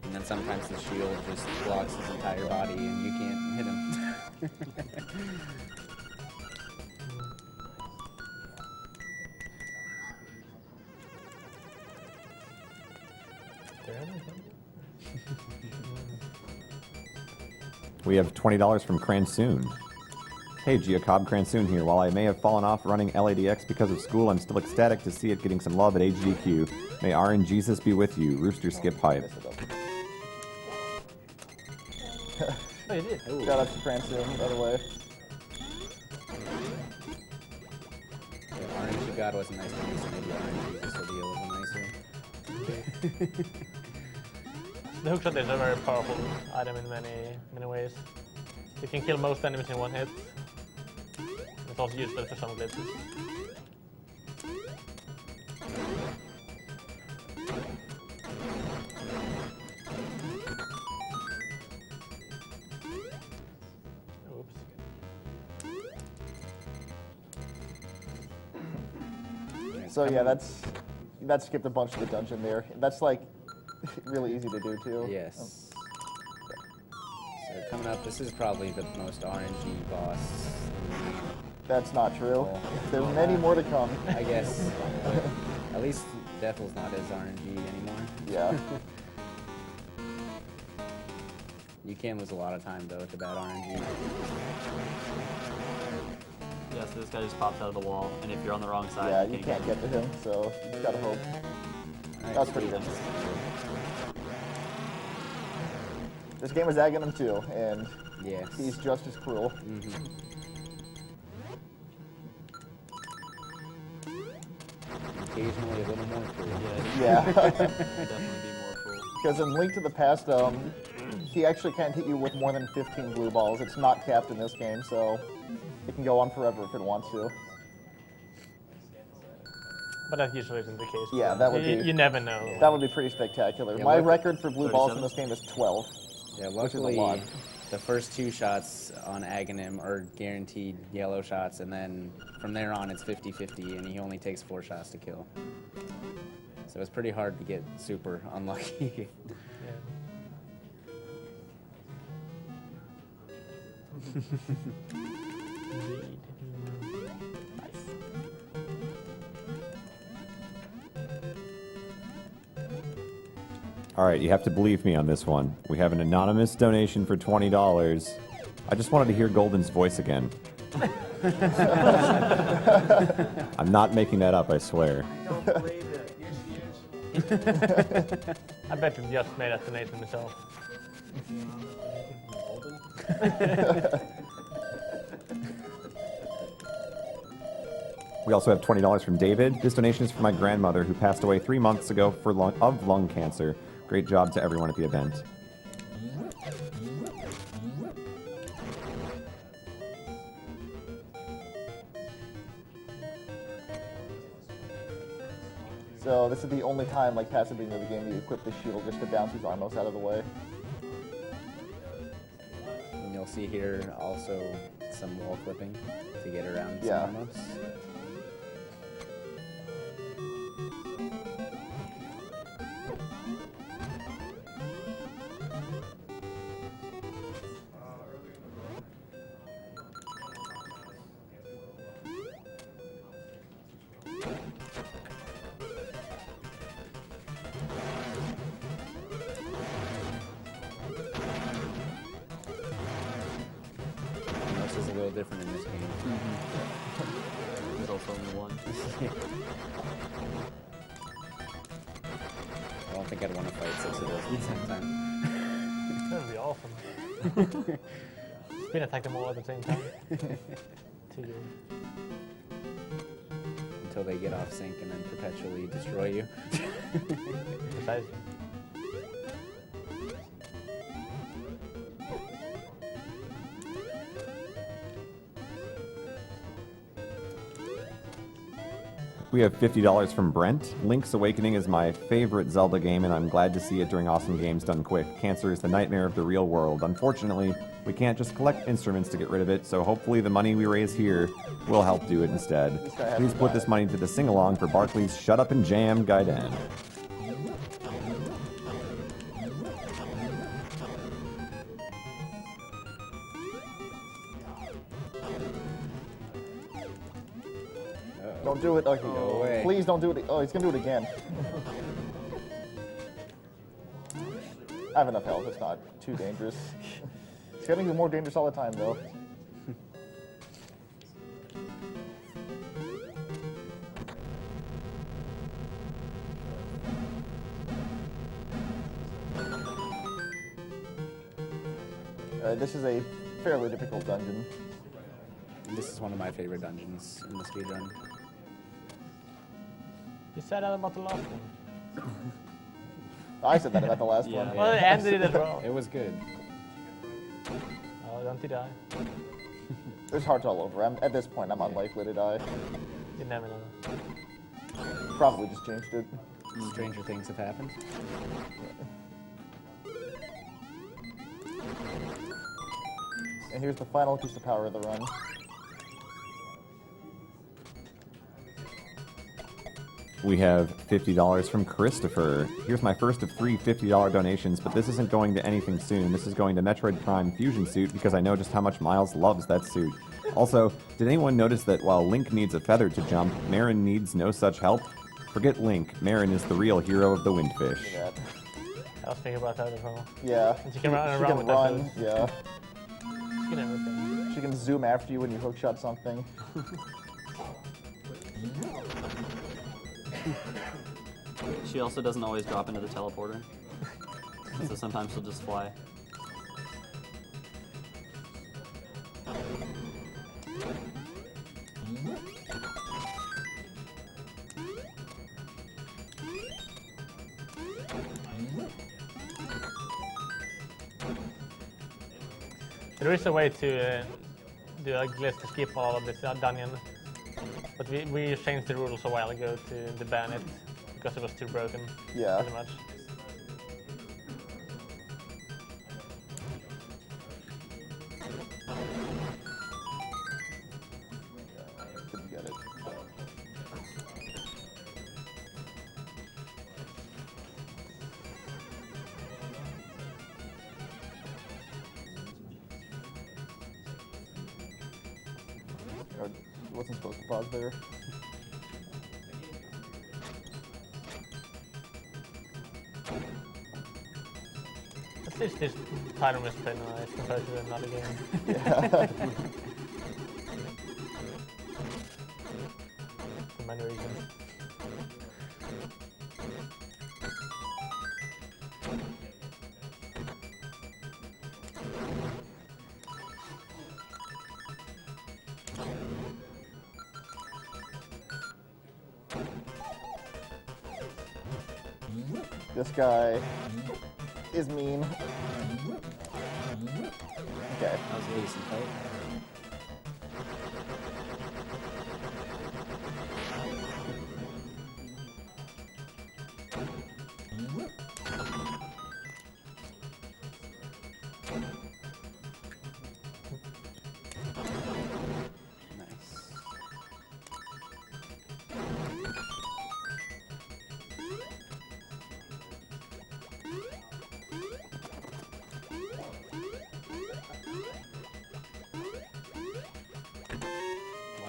And then sometimes the shield just blocks his entire body and you can't hit him. We have $20 from Cransoon. Hey, Giuocob, Cransoon here. While I may have fallen off running LADX because of school, I'm still ecstatic to see it getting some love at HDQ. May R and Jesus be with you. Rooster Skip Hype. Oh, you did? Shout out to Cransoon, by the way. If RNG God wasn't nice to me, so maybe RNG Jesus will be a little nicer. The hookshot is a very powerful item in many ways. You can kill most enemies in one hit. It's also useful for some glitches. So yeah, that skipped a bunch of the dungeon there. That's like really easy to do too. Yes. So coming up, this is probably the most RNG boss. That's not true. There's many more to come. I guess. But at least Devil's not as RNG anymore. Yeah. You can lose a lot of time though to bad RNG. Yeah, so this guy just popped out of the wall, and if you're on the wrong side, Yeah, you can't get to him, so you just gotta hope. Alright, That's pretty good. This game is Aghanim too, and Yes. he's just as cruel. Occasionally a little more cool. Yeah. definitely be more cool. Because in Link to the Past, he actually can't hit you with more than 15 blue balls. It's not capped in this game, so it can go on forever if it wants to. But that usually isn't the case. Yeah, that would be- You never know. That would be pretty spectacular. Yeah, My luck- record for blue balls in 37? this game is 12. Yeah, is a luckily lot. the first 2 shots on Aghanim are guaranteed yellow shots, and then from there on it's 50-50, and he only takes 4 shots to kill. So it's pretty hard to get super unlucky. Indeed. Nice. All right, you have to believe me on this one. We have an anonymous donation for $20. I just wanted to hear Golden's voice again. I'm not making that up, I swear. I don't believe it. Yes. I bet you just made that donation himself. We also have $20 from David. This donation is for my grandmother who passed away 3 months ago of lung cancer. Great job to everyone at the event. So this is the only time, like past the beginning of the game, you equip the shield just to bounce these armos out of the way. And you'll see here also some wall clipping to get around Yeah. some armos. And this is a little different in this game. There's also only one. I don't think I'd want to fight 6 of those at the same time. That would be awesome. Spin attack them all at the same time. Too good. Until they get off sync and then perpetually destroy you. Precisely. We have $50 from Brent. Link's Awakening is my favorite Zelda game, and I'm glad to see it during awesome games done quick. Cancer is the nightmare of the real world. Unfortunately, we can't just collect instruments to get rid of it, so hopefully the money we raise here will help do it instead. guy has Please to put die. this money to the sing-along for Barkley's Shut Up and Jam Gaiden. Don't do it. Okay. No way. Please don't do it. Oh, he's gonna do it again. I have enough health. It's not too dangerous. It's getting more dangerous all the time, though. This is a fairly difficult dungeon. This is one of my favorite dungeons in the speedrun. You said that about the last one. I said that about the last Yeah. one. Well, Andy did it wrong. It was good. Oh, don't you die? There's hearts all over. At this point, I'm unlikely to die. You never know. Probably just changed it. Stranger things have happened. And here's the final piece of power of the run. We have $50 from Christopher. Here's my first of 3 $50 donations, but this isn't going to anything soon. This is going to Metroid Prime Fusion Suit because I know just how much Miles loves that suit. Also, did anyone notice that while Link needs a feather to jump, Marin needs no such help? Forget Link. Marin is the real hero of the Windfish. Yeah. I was thinking about that as well. Yeah. And she can run She around can with run, that. yeah. She can everything. She can zoom after you when you hookshot something. She also doesn't always drop into the teleporter. So sometimes she'll just fly. There is a way to do a glitch to skip all of this dungeon, but we changed the rules a while ago to ban it because it was too broken. Yeah. Pretty much. Couldn't get it. Oh, wasn't supposed to pause there. This title is pretty nice compared to another game. Yeah. For many reasons. This guy is mean. Okay. That was a decent fight. Nice. Wow.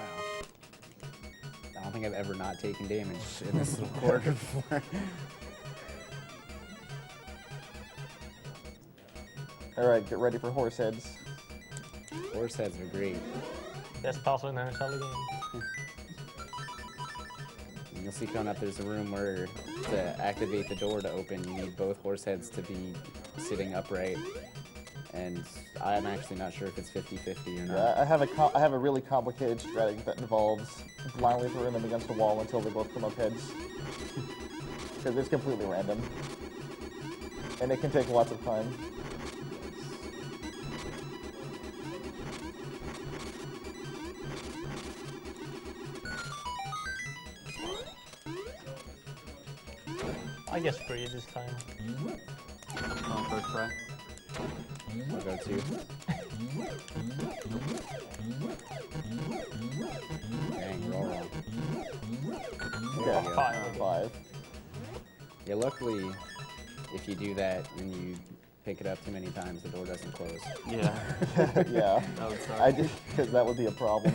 I don't think I've ever not taken damage in this little corridor before. Alright, get ready for horse heads. Horse heads are great. Best puzzle in a Zelda game. And you'll see coming up, there's a room where to activate the door to open, you need both horse heads to be sitting upright. And I'm actually not sure if it's 50-50 or not. Yeah, I have a really complicated strategy that involves blindly throwing them against the wall until they both come up heads. Because it's completely random. And it can take lots of time. I guess free this time. Oh, first try. I'll go 2. Dang, you're all wrong. Okay, you go. 5. Yeah, luckily, if you do that and you pick it up too many times, the door doesn't close. Yeah. Yeah. That would suck. I did, because that would be a problem.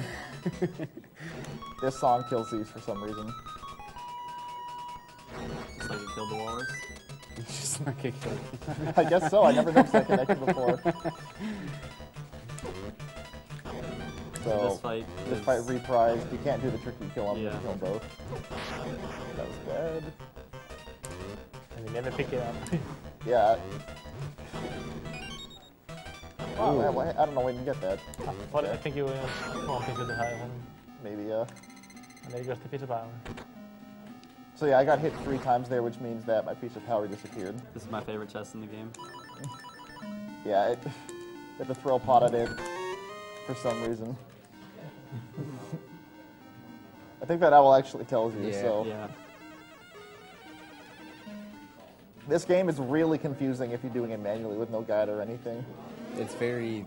This song kills these for some reason. Just like it killed the walrus. Just like a kid. I guess so. I never noticed that connection before. So This fight this is- fight reprised. You can't do the tricky kill them. Yeah. You kill them both. That was bad. And you never pick it up. Yeah. Wow, I don't know where you get that. But Yeah. I think you won't think of the high one. Maybe, And there goes the piece of power. So yeah, I got hit 3 times there, which means that my piece of power disappeared. This is my favorite chest in the game. Yeah, you have to throw a pot at it for some reason. I think that owl actually tells you, Yeah. so. Yeah. This game is really confusing if you're doing it manually with no guide or anything. It's very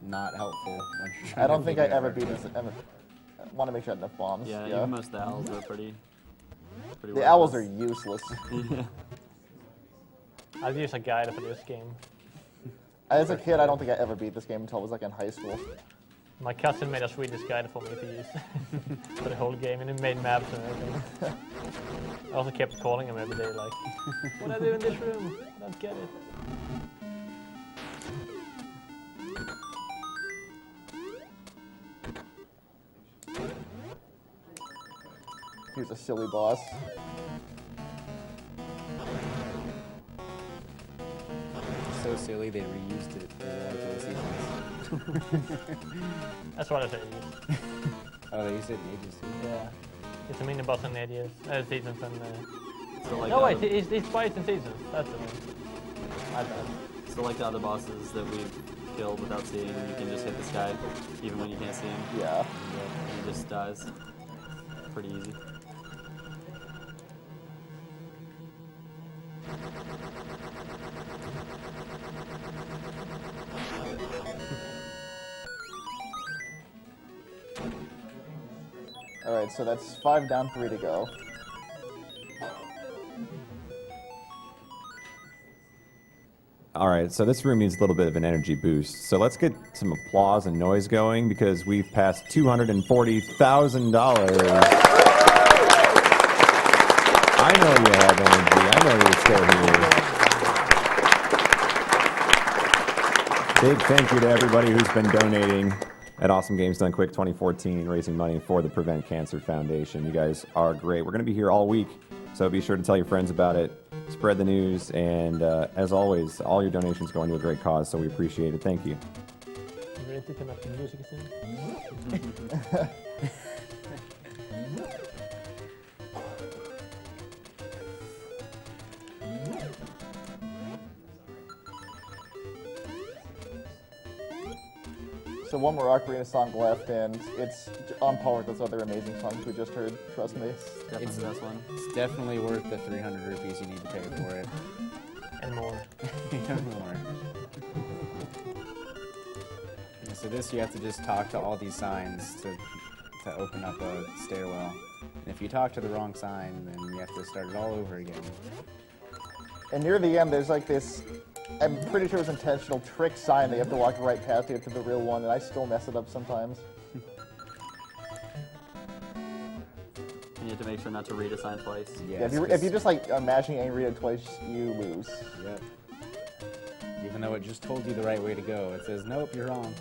not helpful when you're trying I don't to think figure I out ever where to beat go. this. I want to make sure I have enough bombs. Yeah, even most of the owls are pretty pretty The owls are worthless. useless. Yeah. I'd use a guide for this game. As a kid, I don't think I ever beat this game until I was like in high school. My cousin made a Swedish guide for me to use for the whole game, and he made maps and everything. I also kept calling him every day, like, what do I do in this room? I don't get it. Here's a silly boss. So silly they reused it for multiple seasons. That's what I say. Oh, they used it in ages too. Yeah. It's a mini boss in ages, seasons and... So like no, the wait, other- it's twice in seasons. That's the thing. My bad. So like the other bosses that we've killed without seeing, you can just hit this guy even when you can't see him. Yeah. And he just dies. Pretty easy. Alright, so that's 5 down, 3 to go. All right, so this room needs a little bit of an energy boost. So let's get some applause and noise going because we've passed $240,000. I know you have energy. I know you're still here. Big thank you to everybody who's been donating at Awesome Games Done Quick 2014, raising money for the Prevent Cancer Foundation. You guys are great. We're going to be here all week, so be sure to tell your friends about it. Spread the news, and as always, all your donations go into a great cause, so we appreciate it. Thank you. I'm ready to turn up the music soon. So one more Ocarina song left, and it's on par with those other amazing songs we just heard, trust me. Definitely the best one. It's definitely worth the 300 rupees you need to pay for it. And more. Even more. And so this, you have to just talk to all these signs to open up a stairwell. And if you talk to the wrong sign, then you have to start it all over again. And near the end, there's like this, I'm pretty sure it's intentional, trick sign that you have to walk right past to get to the real one, and I still mess it up sometimes. And you have to make sure not to read a sign twice. Yeah, if you just like imagine and read it twice, you lose. Yep. Even though it just told you the right way to go, it says, nope, you're wrong.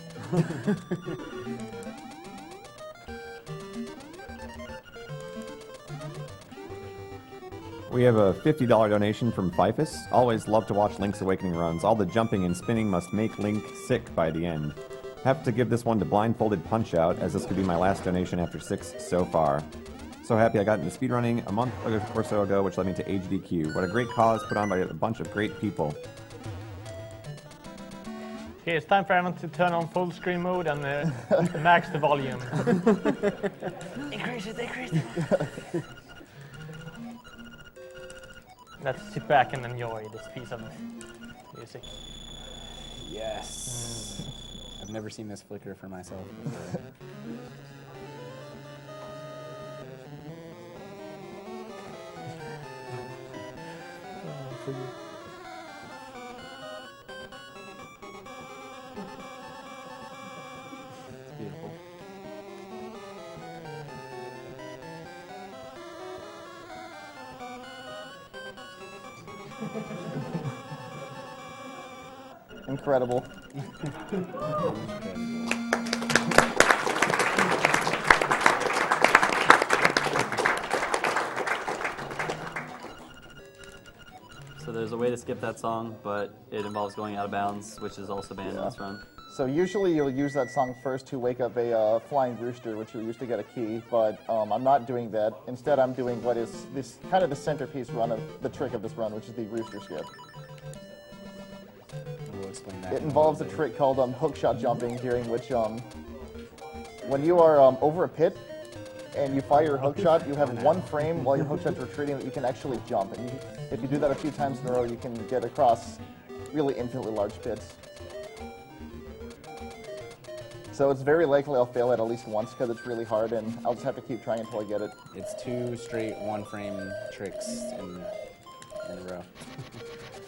We have a $50 donation from Fifus. Always love to watch Link's Awakening runs. All the jumping and spinning must make Link sick by the end. Have to give this one to Blindfolded Punch-Out, as this could be my last donation after 6 so far. So happy I got into speedrunning a month or so ago, which led me to HDQ. What a great cause put on by a bunch of great people. Okay, it's time for everyone to turn on full screen mode and max the volume. Increase it. Let's sit back and enjoy this piece of music. Yes. I've never seen this flicker for myself before. It's beautiful. Incredible. So there's a way to skip that song, but it involves going out of bounds, which is also banned in this run. So usually you'll use that song first to wake up a flying rooster, which you'll use to get a key, but I'm not doing that. Instead, I'm doing what is this kind of the centerpiece run of the trick of this run, which is the rooster skip. We'll explain that. It involves a trick called hookshot jumping, during which when you are over a pit and you fire your hookshot, you have one frame while your hookshot's retreating that you can actually jump. And if you do that a few times in a row, you can get across really infinitely large pits. So it's very likely I'll fail it at least once because it's really hard, and I'll just have to keep trying until I get it. It's 2 straight 1-frame tricks in a row.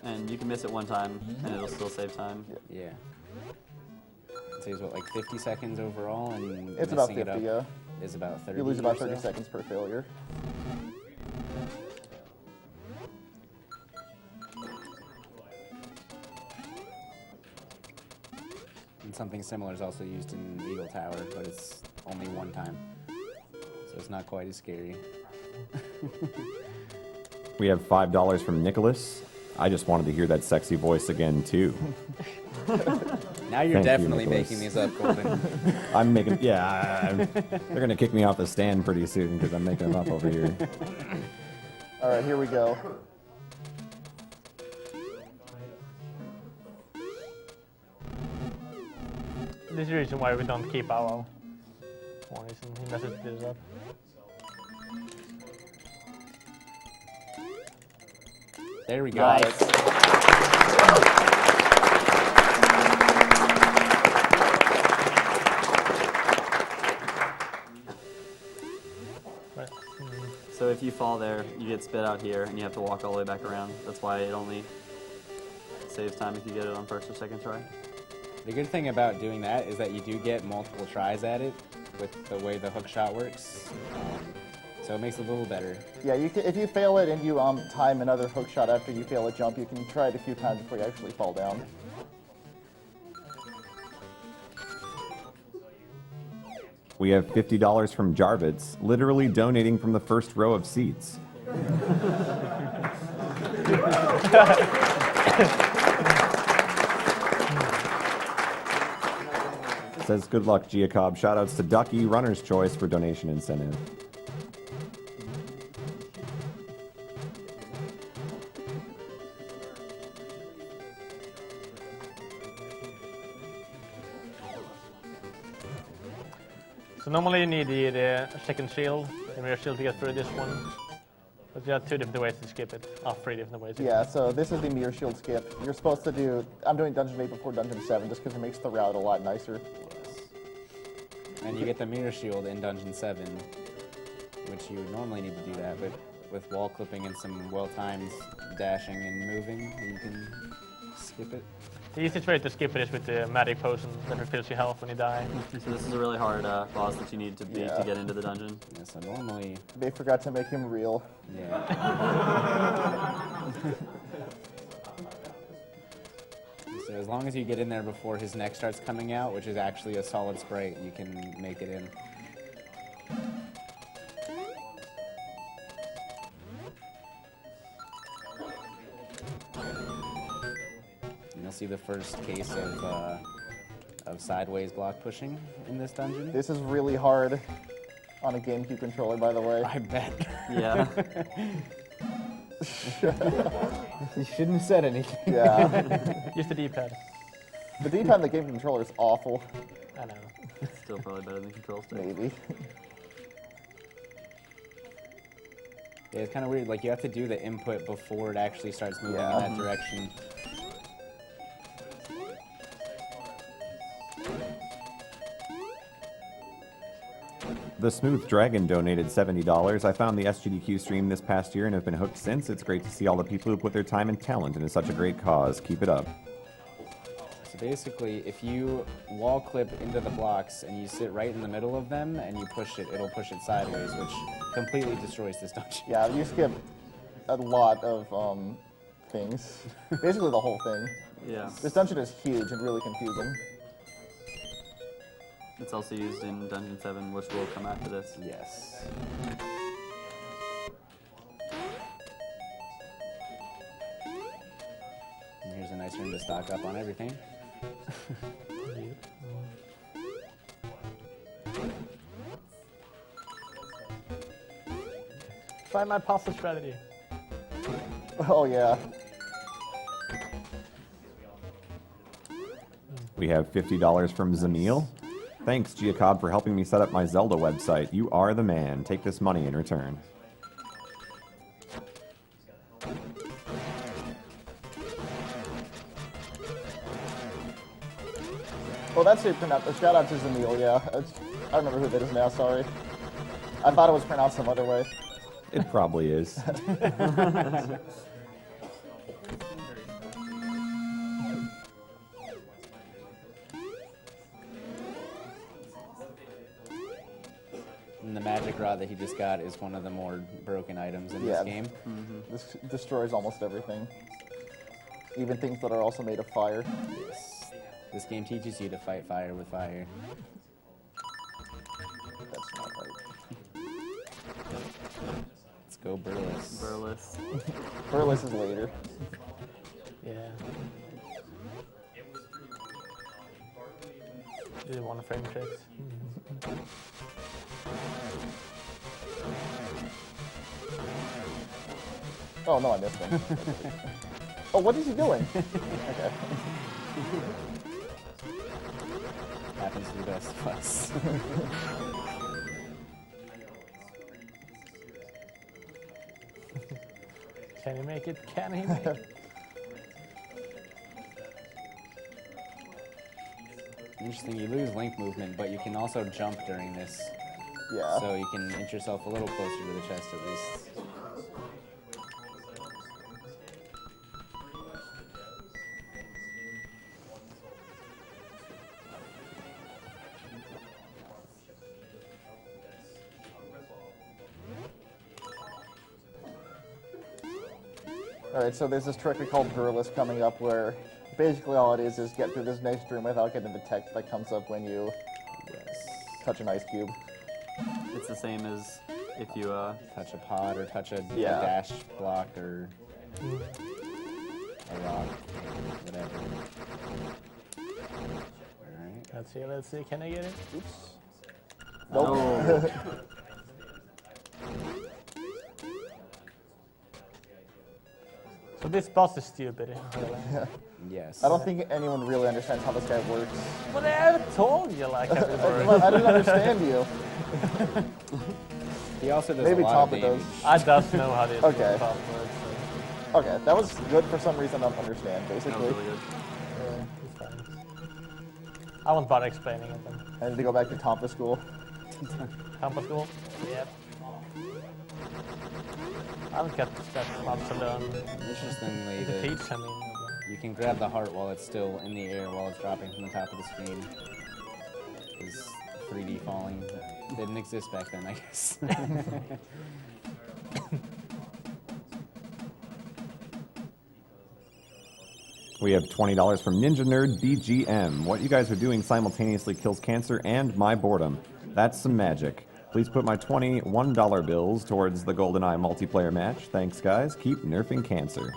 And you can miss it one time, and it'll still save time. Yeah. It saves what, like 50 seconds overall, and It's about messing it 50, up yeah. is about 30. You lose about or 30 so. seconds per failure. And something similar is also used in Eagle Tower, but it's only one time. So it's not quite as scary. We have $5 from Nicholas. I just wanted to hear that sexy voice again, too. Now you're Thank you, definitely Nicholas. making these up, Golden. I'm making, yeah, they're going to kick me off the stand pretty soon because I'm making them up over here. All right, here we go. This is the reason why we don't keep our one reason he messes this up. There we go. Nice. Right. So if you fall there, you get spit out here, and you have to walk all the way back around. That's why it only saves time if you get it on first or second try. The good thing about doing that is that you do get multiple tries at it with the way the hook shot works. So it makes it a little better. Yeah, you can, if you fail it and you time another hook shot after you fail a jump, you can try it a few times before you actually fall down. We have $50 from Jarvitz, literally donating from the first row of seats. Says, good luck, Giuocob. Shoutouts to Ducky, Runner's Choice for donation incentive. So normally you need the second shield, the mirror shield to get through this one. But you have 2 different ways to skip it. 3 different ways. Yeah, so this is the mirror shield skip. You're supposed to do, I'm doing Dungeon 8 before Dungeon 7 just because it makes the route a lot nicer. And you get the mirror shield in Dungeon 7, which you would normally need to do that, but with wall clipping and some well-timed dashing and moving, you can skip it. The easiest way to skip it is with the magic potion that refills your health when you die. So this is a really hard boss that you need to beat Yeah. to get into the dungeon. Yeah, so normally, They forgot to make him real. yeah. So as long as you get in there before his neck starts coming out, which is actually a solid sprite, you can make it in. And you'll see the first case of sideways block pushing in this dungeon. This is really hard on a GameCube controller, by the way. I bet. Yeah. You shouldn't have said anything. Yeah. Use the D-pad. The D-pad on the GameCube controller is awful. I know. Still probably better than control stick. Maybe. Yeah, it's kind of weird. Like, you have to do the input before it actually starts moving Yeah. in that direction. The Smooth Dragon donated $70. I found the SGDQ stream this past year and have been hooked since. It's great to see all the people who put their time and talent into such a great cause. Keep it up. So basically, if you wall clip into the blocks and you sit right in the middle of them and you push it, it'll push it sideways, which completely destroys this dungeon. Yeah, you skip a lot of things. Basically the whole thing. Yeah. This dungeon is huge and really confusing. It's also used in Dungeon 7, which will come after this. Yes. And here's a nice room to stock up on everything. Try my puzzle strategy. Oh yeah. We have $50 from Zamil. Thanks, Giuocob, for helping me set up my Zelda website. You are the man. Take this money in return. Oh, that's how you pronounce it. Shout out to Zamil, yeah. I remember who that is now, sorry. I thought it was pronounced some other way. It probably is. And the magic rod that he just got is one of the more broken items in this game. This destroys almost everything. Even things that are also made of fire. Yes. This game teaches you to fight fire with fire. That's not right. Let's go Burles. Burles. Burles is later. Yeah. Do you want to frame tricks? Oh no, I missed him. Oh, what is he doing? Okay. Happens to the best of us. Can he make it? Can he make it? Interesting, you lose link movement, but you can also jump during this. Yeah. So you can inch yourself a little closer to the chest at least. Alright, so there's this trick we call Burles coming up where basically all it is get through this next room without getting the text that comes up when you touch an ice cube. It's the same as if you Touch a pod or touch a Yeah. dash block or a rock, whatever. Alright. Let's see, can I get it? Oops. Oh. Nope. So this boss is stupid. Really. Yes. I don't think anyone really understands how this guy works. But I have told you like every word. Well, I didn't understand you. He also does Maybe a lot of Tompa damage. does. I just know how this Okay. boss works. So. Okay, that was good for some reason I don't understand, That was basically. really good. Yeah, it's fine. I won't bother explaining it then. I need to go back to Tompa school. Tompa school? Yep. I don't get that much to learn. Interestingly, To teach, I mean. you can grab the heart while it's still in the air, while it's dropping from the top of the screen. Is 3D falling. Didn't exist back then, I guess. We have $20 from Ninja Nerd BGM. What you guys are doing simultaneously kills cancer and my boredom. That's some magic. Please put my $21 bills towards the GoldenEye multiplayer match. Thanks, guys. Keep nerfing cancer.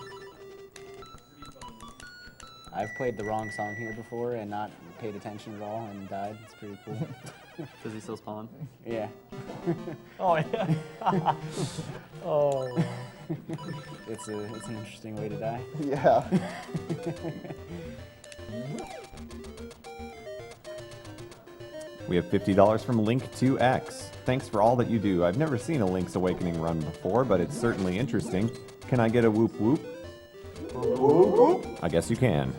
I've played the wrong song here before and not paid attention at all and died. It's pretty cool. Does he still spawn? Yeah. Oh, yeah. Oh. It's an interesting way to die. Yeah. We have $50 from Link2X. Thanks for all that you do. I've never seen a Link's Awakening run before, but it's certainly interesting. Can I get a whoop whoop? I guess you can.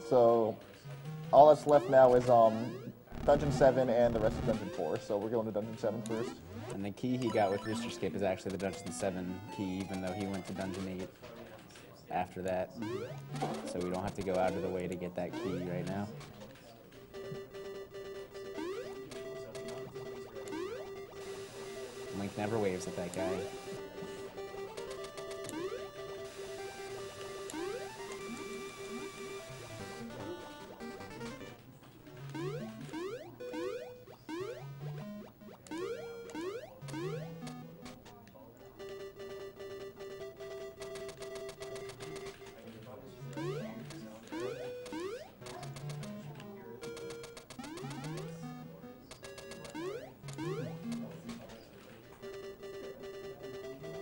So, all that's left now is Dungeon 7 and the rest of Dungeon 4. So we're going to Dungeon 7 first. And the key he got with Rooster Skip is actually the Dungeon 7 key, even though he went to Dungeon 8 after that. So we don't have to go out of the way to get that key right now. Link never waves at that guy.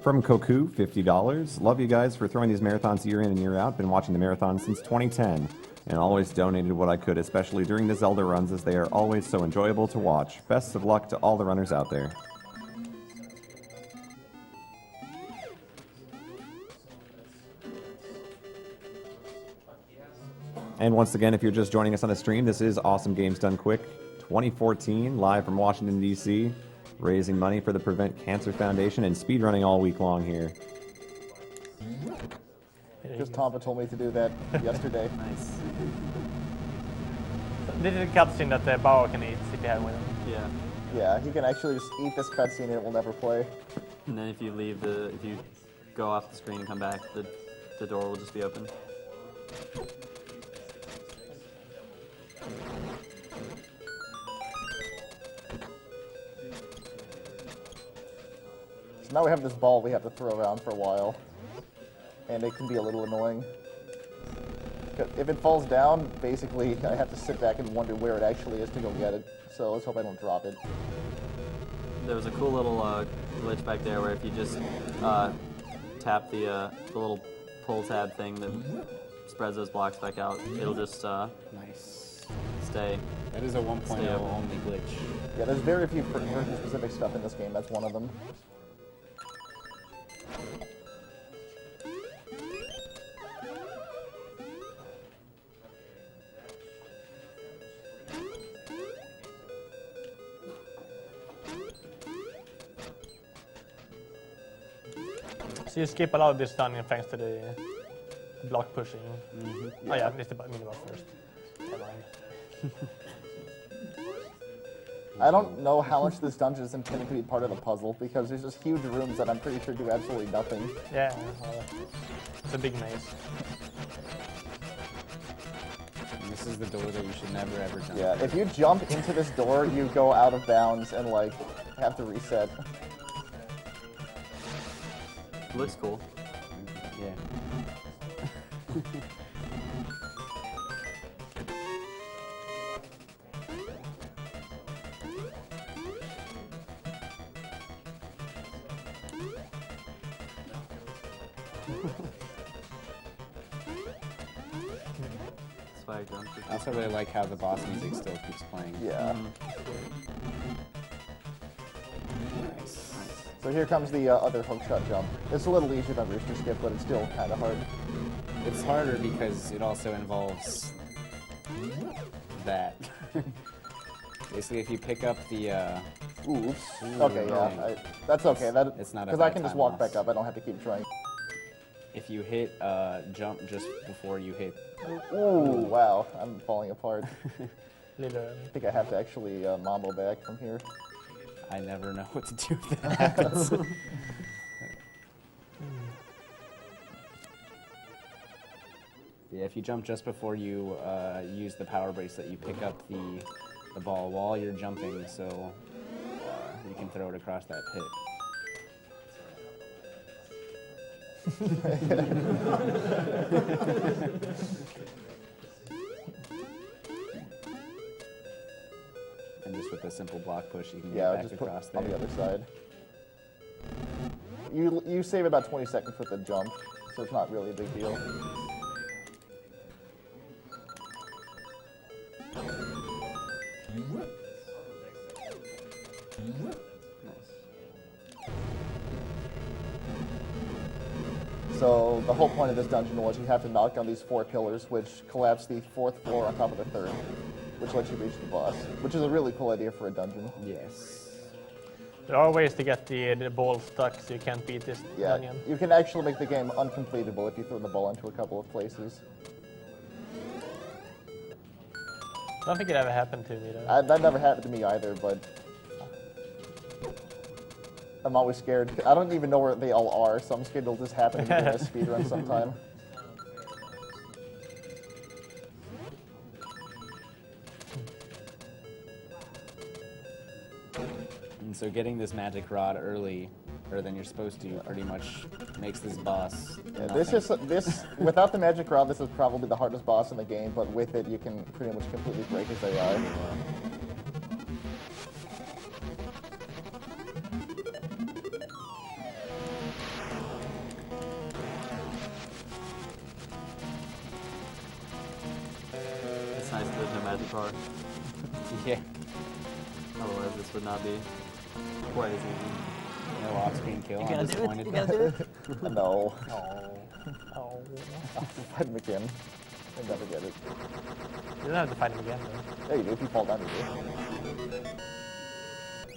From Koku, $50. Love you guys for throwing these marathons year in and year out. Been watching the marathon since 2010 and always donated what I could, especially during the Zelda runs, as they are always so enjoyable to watch. Best of luck to all the runners out there. And once again, if you're just joining us on the stream, this is Awesome Games Done Quick 2014, live from Washington, D.C., raising money for the Prevent Cancer Foundation and speedrunning all week long here. Just Tompa told me to do that yesterday. Nice. This is a cutscene that the Bao can eat if you have with him. Yeah. Yeah, he can actually just eat this cutscene and it will never play. And then if you leave if you go off the screen and come back, the door will just be open. So now we have this ball we have to throw around for a while. And it can be a little annoying. If it falls down, basically I have to sit back and wonder where it actually is to go get it. So let's hope I don't drop it. There was a cool little glitch back there where if you just tap the little pull tab thing that spreads those blocks back out, it'll just Nice. stay. That is a 1.0 Stay open. only glitch. Yeah, there's very few version-specific stuff in this game. That's one of them. So you skip a lot of this dungeon thanks to the block pushing. Oh yeah, it's the miniboss first. Never mind. I don't know how much this dungeon is intended to be part of the puzzle, because there's just huge rooms that I'm pretty sure do absolutely nothing. Yeah, well, it's a big maze. And this is the door that you should never ever jump. Yeah, if you jump into this door, you go out of bounds and, like, have to reset. Looks cool. Yeah. Swag jump. I also really like how the boss music still keeps playing. Yeah. Nice. So here comes the other hookshot jump. It's a little easier than Rooster Skip, but it's still kind of hard. It's harder because it also involves that. Basically, if you pick up the Oops. Ooh, Okay, yeah. right. That's okay. It's not a Because I bad can just time walk loss. back up. I don't have to keep trying. if you hit jump just before you hit. Ooh, wow. I'm falling apart. Literally. I think I have to actually mambo back from here. I never know what to do if that happens. Yeah, if you jump just before you use the power bracelet, you pick up the ball while you're jumping, so you can throw it across that pit. And just with a simple block push, you can Yeah, get back just put across on there. the other side. You save about 20 seconds with the jump, so it's not really a big deal. So the whole point of this dungeon was you have to knock down these 4 pillars, which collapse the 4th floor on top of the 3rd, which lets you reach the boss, which is a really cool idea for a dungeon. Yes. There are ways to get the ball stuck so you can't beat this Yeah, dungeon. you can actually make the game uncompletable if you throw the ball into a couple of places. I don't think it ever happened to me though. That never happened to me either, but I'm always scared. I don't even know where they all are, so I'm scared it'll just happen to me during a speedrun sometime. And so getting this magic rod earlier than you're supposed to pretty much makes this boss Yeah, nothing. this without the magic rod, this is probably the hardest boss in the game, but with it, you can pretty much completely break his AI. It's nice that there's no magic bar. Yeah. Otherwise, this would not be quite as easy. No off-screen kill. I'm disappointed. No. Oh. Fight him again. I never get it. You don't have to fight him again, though. Yeah, you do. If you fall down, you do.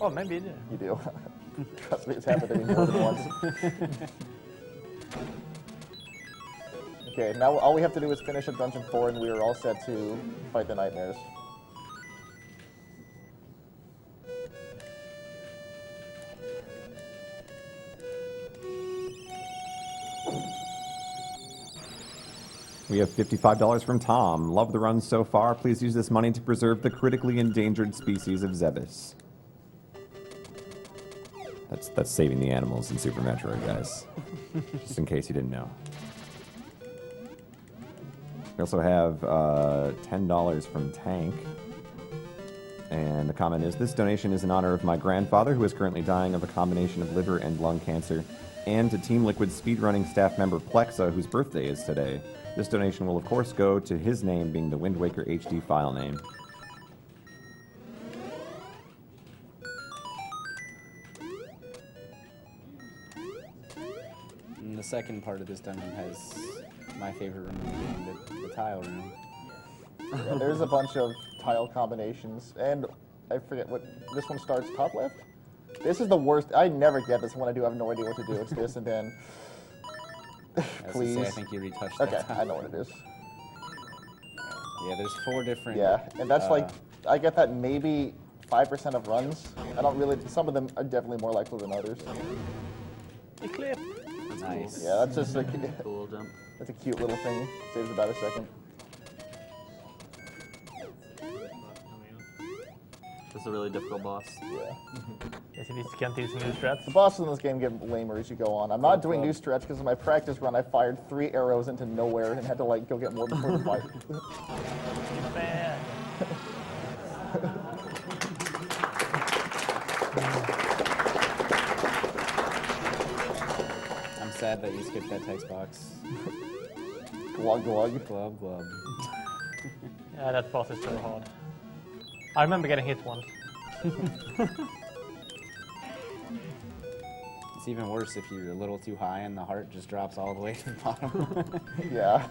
Oh, maybe you do. You do. Trust me, it's happened to me more than once. Okay, now all we have to do is finish up Dungeon 4, and we are all set to fight the nightmares. We have $55 from Tom. Love the run so far. Please use this money to preserve the critically endangered species of Zebus. That's saving the animals in Super Metroid, guys. Just in case you didn't know. We also have $10 from Tank. And the comment is, this donation is in honor of my grandfather, who is currently dying of a combination of liver and lung cancer, and to Team Liquid speedrunning staff member Plexa, whose birthday is today. This donation will, of course, go to his name being the Wind Waker HD file name. And the second part of this dungeon has my favorite room in the game, the tile room. Yeah, there's a bunch of tile combinations, and I forget what this one starts top left. This is the worst. I never get this one. I do have no idea what to do. It's this and then. Please. I think you retouched Okay, that. I know what it is. Yeah, there's 4 different. Yeah, and that's like I get that maybe 5% of runs. I don't really. Some of them are definitely more likely than others. Eclipse. Nice. Yeah, that's just a Cool jump. that's a cute little thing. Saves about a second. It's a really difficult boss. Yeah. Yes, he needs to get these new strats. The bosses in this game get lamer as you go on. I'm not doing new stretch because in my practice run I fired 3 arrows into nowhere and had to like go get more before the fight. Bad. I'm sad that you skipped that text box. Glug glug. Glub, glub. Yeah, that boss is so hard. I remember getting hit once. It's even worse if you're a little too high and the heart just drops all the way to the bottom. Yeah.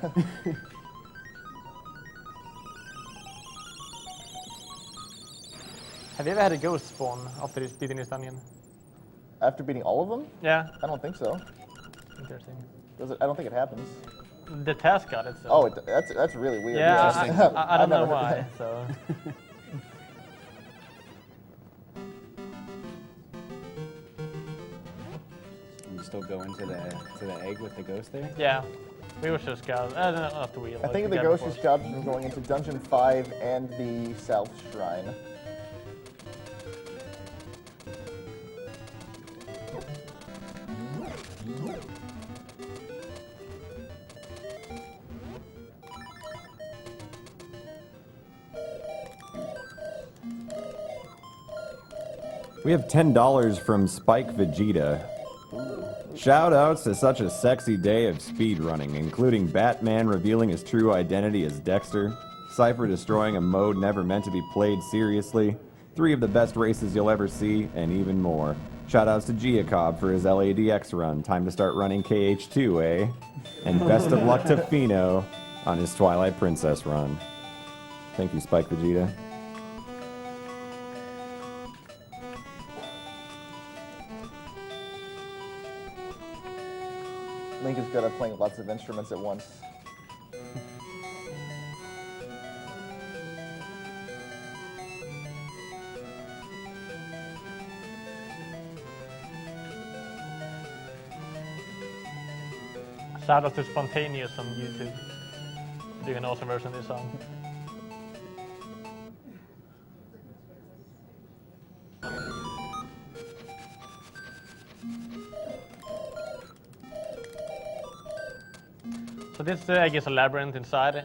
Have you ever had a ghost spawn after beating this dungeon? After beating all of them? Yeah. I don't think so. Interesting. Does it? I don't think it happens. The task got it, so. Oh, that's really weird. yeah, Interesting. I don't know I've never heard why, that. so. You still go into the egg with the ghost there? Yeah. We were just scouts. Not the wheel. I think the ghost is stopped from going into Dungeon 5 and the South Shrine. We have $10 from Spike Vegeta. Shoutouts to such a sexy day of speedrunning, including Batman revealing his true identity as Dexter, Cypher destroying a mode never meant to be played seriously, 3 of the best races you'll ever see, and even more. Shoutouts to Giuocob for his LADX run. Time to start running KH2, eh? And best of luck to Pheenoh on his Twilight Princess run. Thank you, Spike Vegeta. Link is good at playing lots of instruments at once. Shout out to Spontaneous on YouTube. Doing an awesome version of this song. So this egg is a labyrinth inside.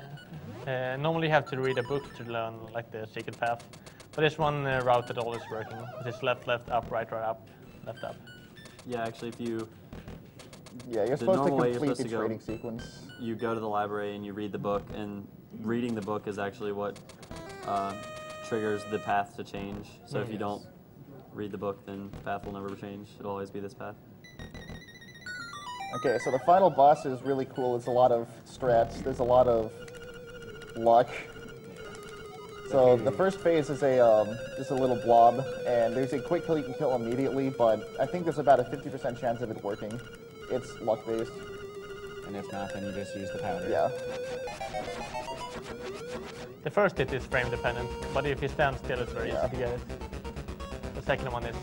Normally you have to read a book to learn like the secret path. But this one route that always working. It's left, left, up, right, right, up, left, up. Yeah, actually, if you Yeah, you're The supposed to normal way you're complete supposed the to go- trading sequence. you go to the library and you read the book, and reading the book is actually what triggers the path to change. So if you don't read the book, then the path will never change. It'll always be this path. Okay, so the final boss is really cool. It's a lot of strats. There's a lot of luck. So the first phase is just a little blob, and there's a quick kill you can kill immediately, but I think there's about a 50% chance of it working. It's luck-based. And if not, then you just use the powder. Yeah. The first hit is frame dependent, but if you stand still, it's very easy to get it. The second one is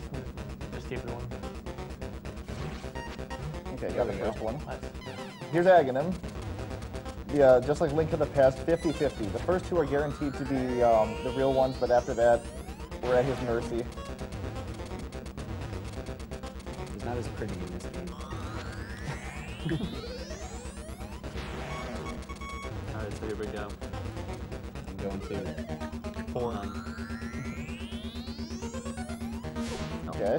the stupid one. Okay, got the first one. Nice. Here's Aghanim. Yeah, just like Link to the Past, 50-50. The first two are guaranteed to be the real ones, but after that, we're at his mercy. He's not as pretty in this game. Alright, so here we go. I'm going to. 4. Okay.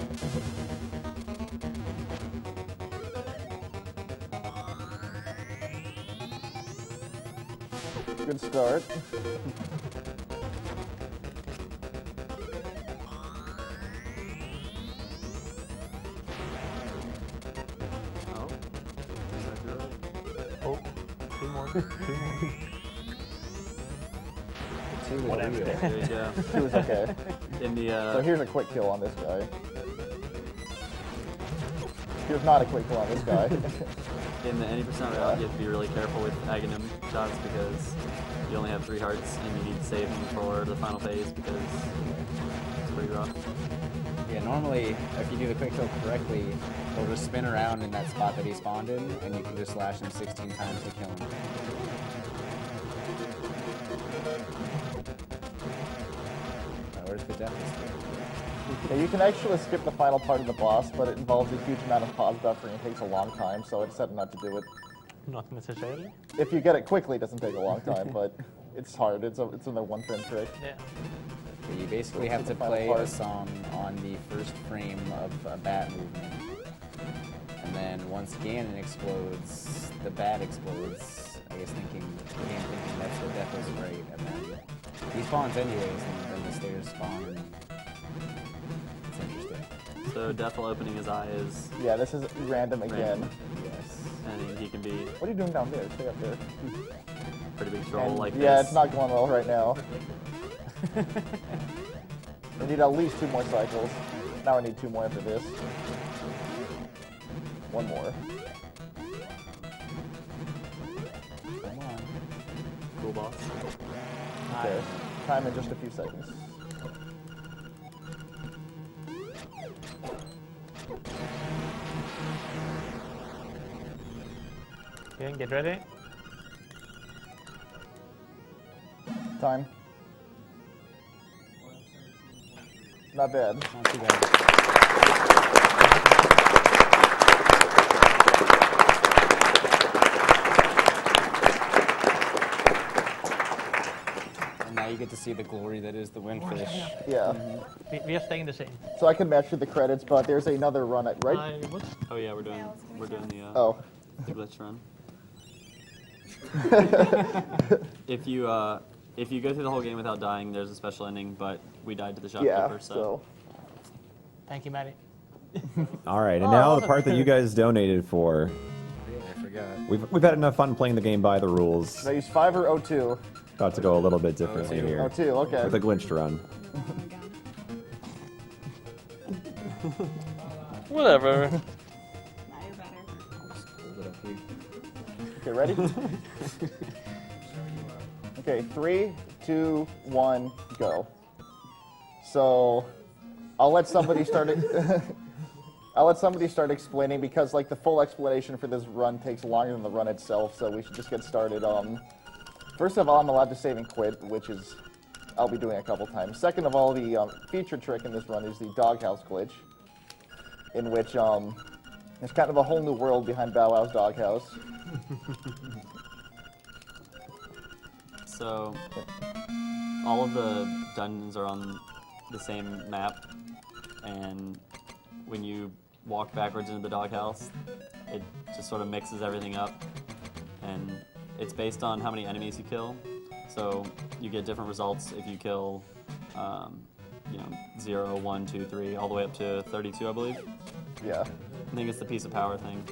Good start. Oh. Oh, 2 more. 2 more. Two with Whatever. Rio. There you go. He was okay. In the So here's a quick kill on this guy. Here's not a quick kill on this guy. in the any percent route, you have to be really careful with Aghanim shots because you only have 3 hearts and you need to save them for the final phase because it's pretty rough. Yeah, normally, if you do the quick kill correctly, he'll just spin around in that spot that he spawned in, and you can just slash him 16 times to kill him. Where's the death escape? Yeah, you can actually skip the final part of the boss, but it involves a huge amount of pause buffering and takes a long time, so I decided not to do it. Not necessarily. If you get it quickly, it doesn't take a long time, but it's hard. It's in the one-frame trick. Yeah. Yeah, you basically have to play a song on the first frame of a bat movement. And then once Ganon explodes, the bat explodes. I guess thinking that's the death was right, and then he spawns anyways, and then the stairs spawn, and it's interesting. So Deathful opening his eye is Yeah, this is random again. Random. Yes. and he can be What are you doing down there? Stay up there. a pretty big troll And like yeah, this. it's not going well right now. We need at least 2 more cycles. Now I need 2 more after this. 1 more. Come on. Cool boss. Okay. Time in just a few seconds. Okay, get ready. Time. Not bad. Not too bad. And now you get to see the glory that is the windfish. Yeah. We are staying the same. So I can match with the credits, but there's another run at right. Oh yeah, we're doing the Oh. the glitch run. If you go through the whole game without dying, there's a special ending, but we died to the shopkeeper, Yeah. so So. Thank you, Maddie. All right, and now the part that you guys donated for. I forgot. We've had enough fun playing the game by the rules. Should I use 5 or 02? About to go a little bit differently here. 02, okay. With a glitched run. Whatever. Now you're better. Hold it up, please. Okay, ready? Okay, 3, 2, 1, go. So, I'll let somebody start. I'll let somebody start explaining because, like, the full explanation for this run takes longer than the run itself. So we should just get started. First of all, I'm allowed to save and quit, which is I'll be doing a couple times. Second of all, the feature trick in this run is the doghouse glitch, in which there's kind of a whole new world behind Bow Wow's doghouse. So all of the dungeons are on the same map, and when you walk backwards into the doghouse, it just sort of mixes everything up, and it's based on how many enemies you kill. So you get different results if you kill, 0, 1, 2, 3, all the way up to 32, I believe. Yeah. I think it's the piece of power thing.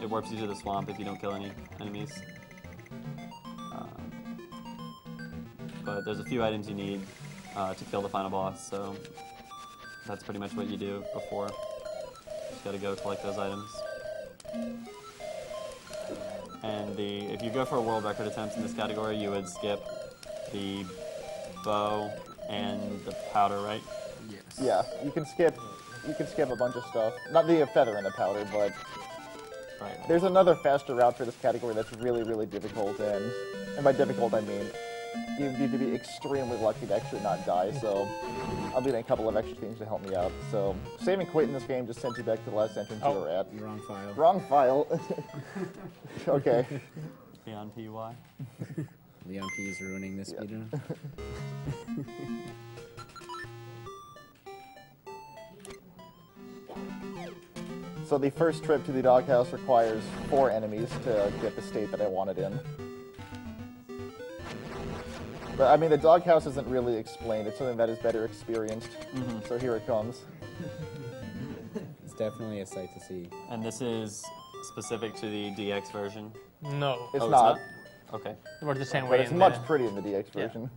It warps you to the swamp if you don't kill any enemies. But there's a few items you need to kill the final boss, so that's pretty much what you do before. Just gotta go collect those items. And if you go for a world record attempt in this category, you would skip the bow and the powder, right? Yes. Yeah, you can skip a bunch of stuff. Not the feather and the powder, but Right. there's another faster route for this category that's really, really difficult, and by difficult I mean you need to be extremely lucky to actually not die, so I'll be doing a couple of extra things to help me out. So save and quit in this game just sends you back to the last entrance you were at. Wrong file. Wrong file. Okay. Beyond PY. Leon P is ruining this speedrun. So the first trip to the doghouse requires 4 enemies to get the state that I wanted in. But I mean, the doghouse isn't really explained. It's something that is better experienced. So here it comes. It's definitely a sight to see. And this is specific to the DX version. No. It's Oh, not, Okay. It works the same but way it's in much the... prettier in the DX version.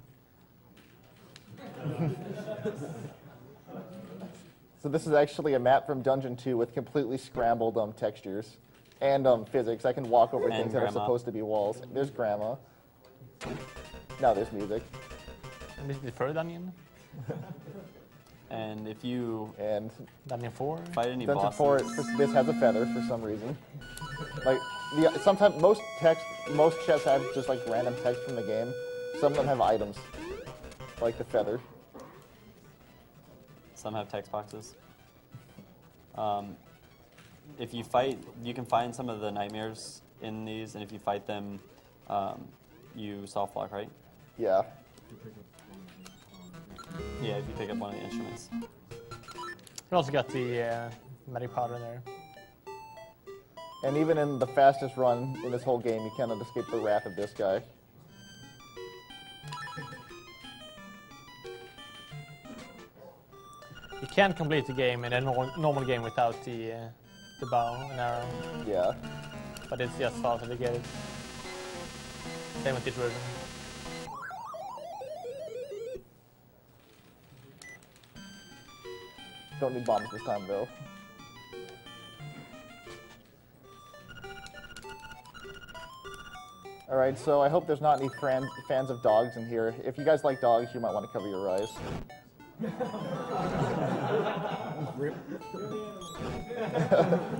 So this is actually a map from Dungeon 2 with completely scrambled textures and physics. I can walk over And things that are grandma. supposed to be walls. There's grandma. Now there's music. This is the third dungeon. And if you And Dungeon 4. fight any Dungeon bosses, 4, this has a feather for some reason. Like, sometimes most chests have just like random text from the game. Some of them have items, like the feather. some have text boxes. If you fight, you can find some of the nightmares in these, and if you fight them, you soft lock, right? Yeah. Yeah, if you pick up one of the instruments. We also got the magic powder in there. And even in the fastest run in this whole game, you cannot escape the wrath of this guy. You can't complete the game in a normal game without the bow and arrow, Yeah. but it's just faster to get it. Same with this version. Don't need bombs this time, though. Alright, so I hope there's not any fans of dogs in here. If you guys like dogs, you might want to cover your eyes.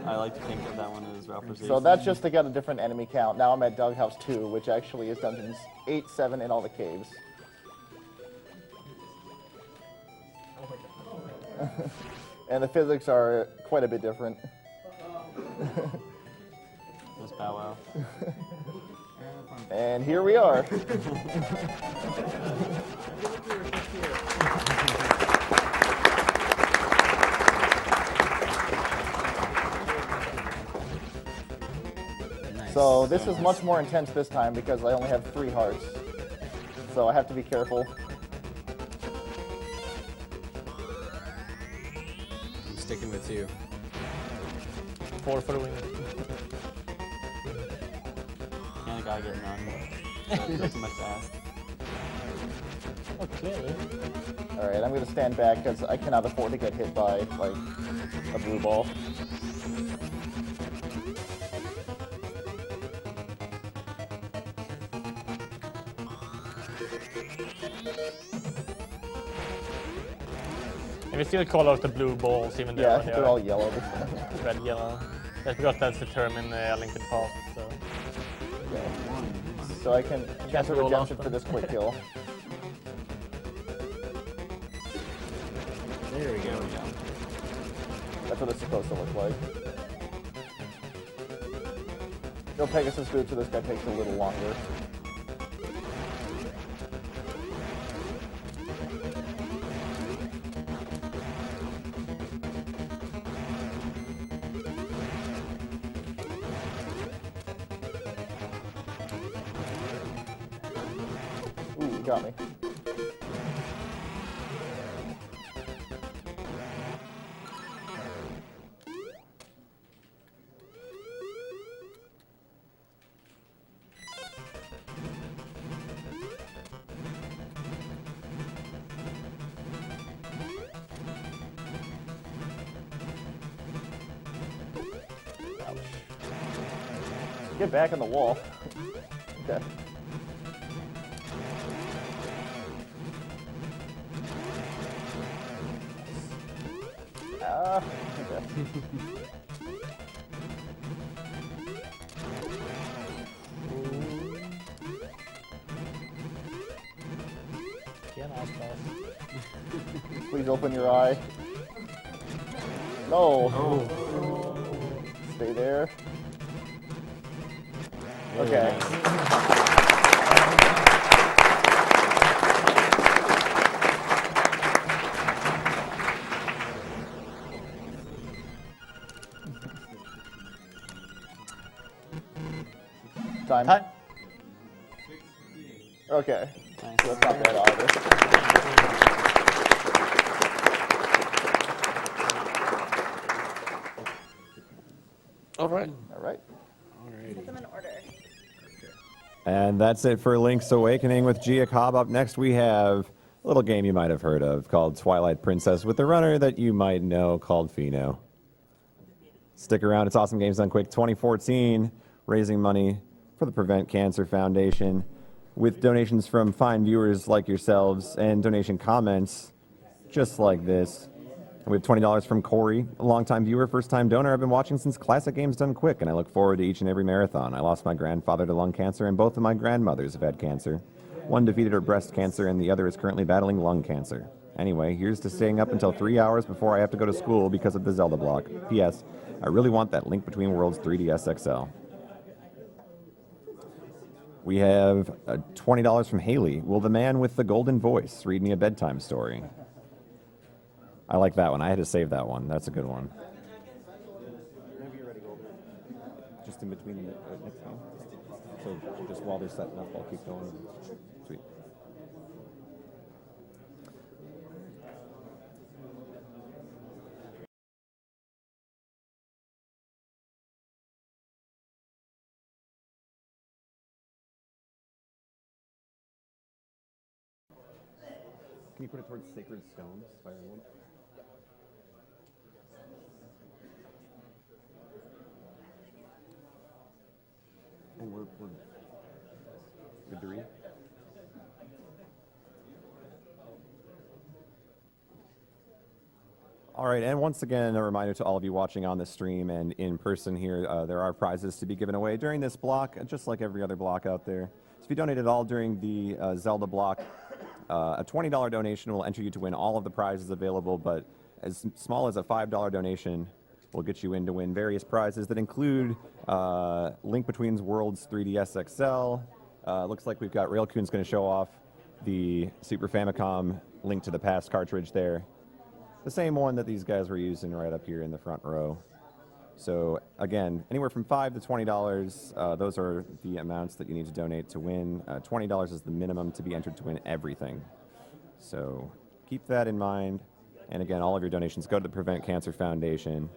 I like to think of that one as Ralph Rosales. So that's just to get a different enemy count. Now I'm at Doghouse 2, which actually is dungeons 8, 7, and all the caves. And the physics are quite a bit different. This Bow Wow. And here we are. Nice. So this is much more intense this time because I only have 3 hearts. So I have to be careful. I'm sticking with you. 4 for the win. Can a guy get none? That's too much to ask. Okay. Alright, I'm going to stand back because I cannot afford to get hit by, like, a blue ball. And we still call out the blue balls even though Yeah, they they're are all yellow this time. red yellow. That's because that's the term in A Link to the Past. So So I can chance a roll redemption off for this quick kill. There we go. That's what it's supposed to look like. No Pegasus boots, so this guy takes a little longer. Ooh, you got me. Get back on the wall. Okay. Okay. Can't ask us. Please open your eye. No. Stay there. Okay. Time. Okay. Nice. So that's not bad either. All right. All right. Put them in order. And that's it for Link's Awakening with Giuocob. Up next, we have a little game you might have heard of called Twilight Princess with a runner that you might know called Pheenoh. Stick around. It's Awesome Games Done Quick 2014, raising money for the Prevent Cancer Foundation with donations from fine viewers like yourselves and donation comments just like this. And we have $20 from Corey, a longtime viewer, first-time donor. I've been watching since Classic Games Done Quick, and I look forward to each and every marathon. I lost my grandfather to lung cancer, and both of my grandmothers have had cancer. One defeated her breast cancer, and the other is currently battling lung cancer. Anyway, here's to staying up until 3 hours before I have to go to school because of the Zelda block. P.S. I really want that Link Between Worlds 3DS XL. We have $20 from Haley. Will the man with the golden voice read me a bedtime story? I like that one. I had to save that one. That's a good one. Whenever you're ready, go. Just in between the next game. So just while they're setting up, I'll keep going. Sweet. Can you put it towards Sacred Stones, Fire Emblem? And we're good to read. All right, and once again, a reminder to all of you watching on the stream and in person here, there are prizes to be given away during this block, just like every other block out there. So if you donate at all during the Zelda block, a $20 donation will enter you to win all of the prizes available, but as small as a $5 donation will get you in to win various prizes that include Link Between Worlds 3DS XL. Looks like we've got Railcoon's going to show off the Super Famicom Link to the Past cartridge there. The same one that these guys were using right up here in the front row. So again, anywhere from $5 to $20, those are the amounts that you need to donate to win. $20 is the minimum to be entered to win everything. So keep that in mind. And again, all of your donations go to the Prevent Cancer Foundation.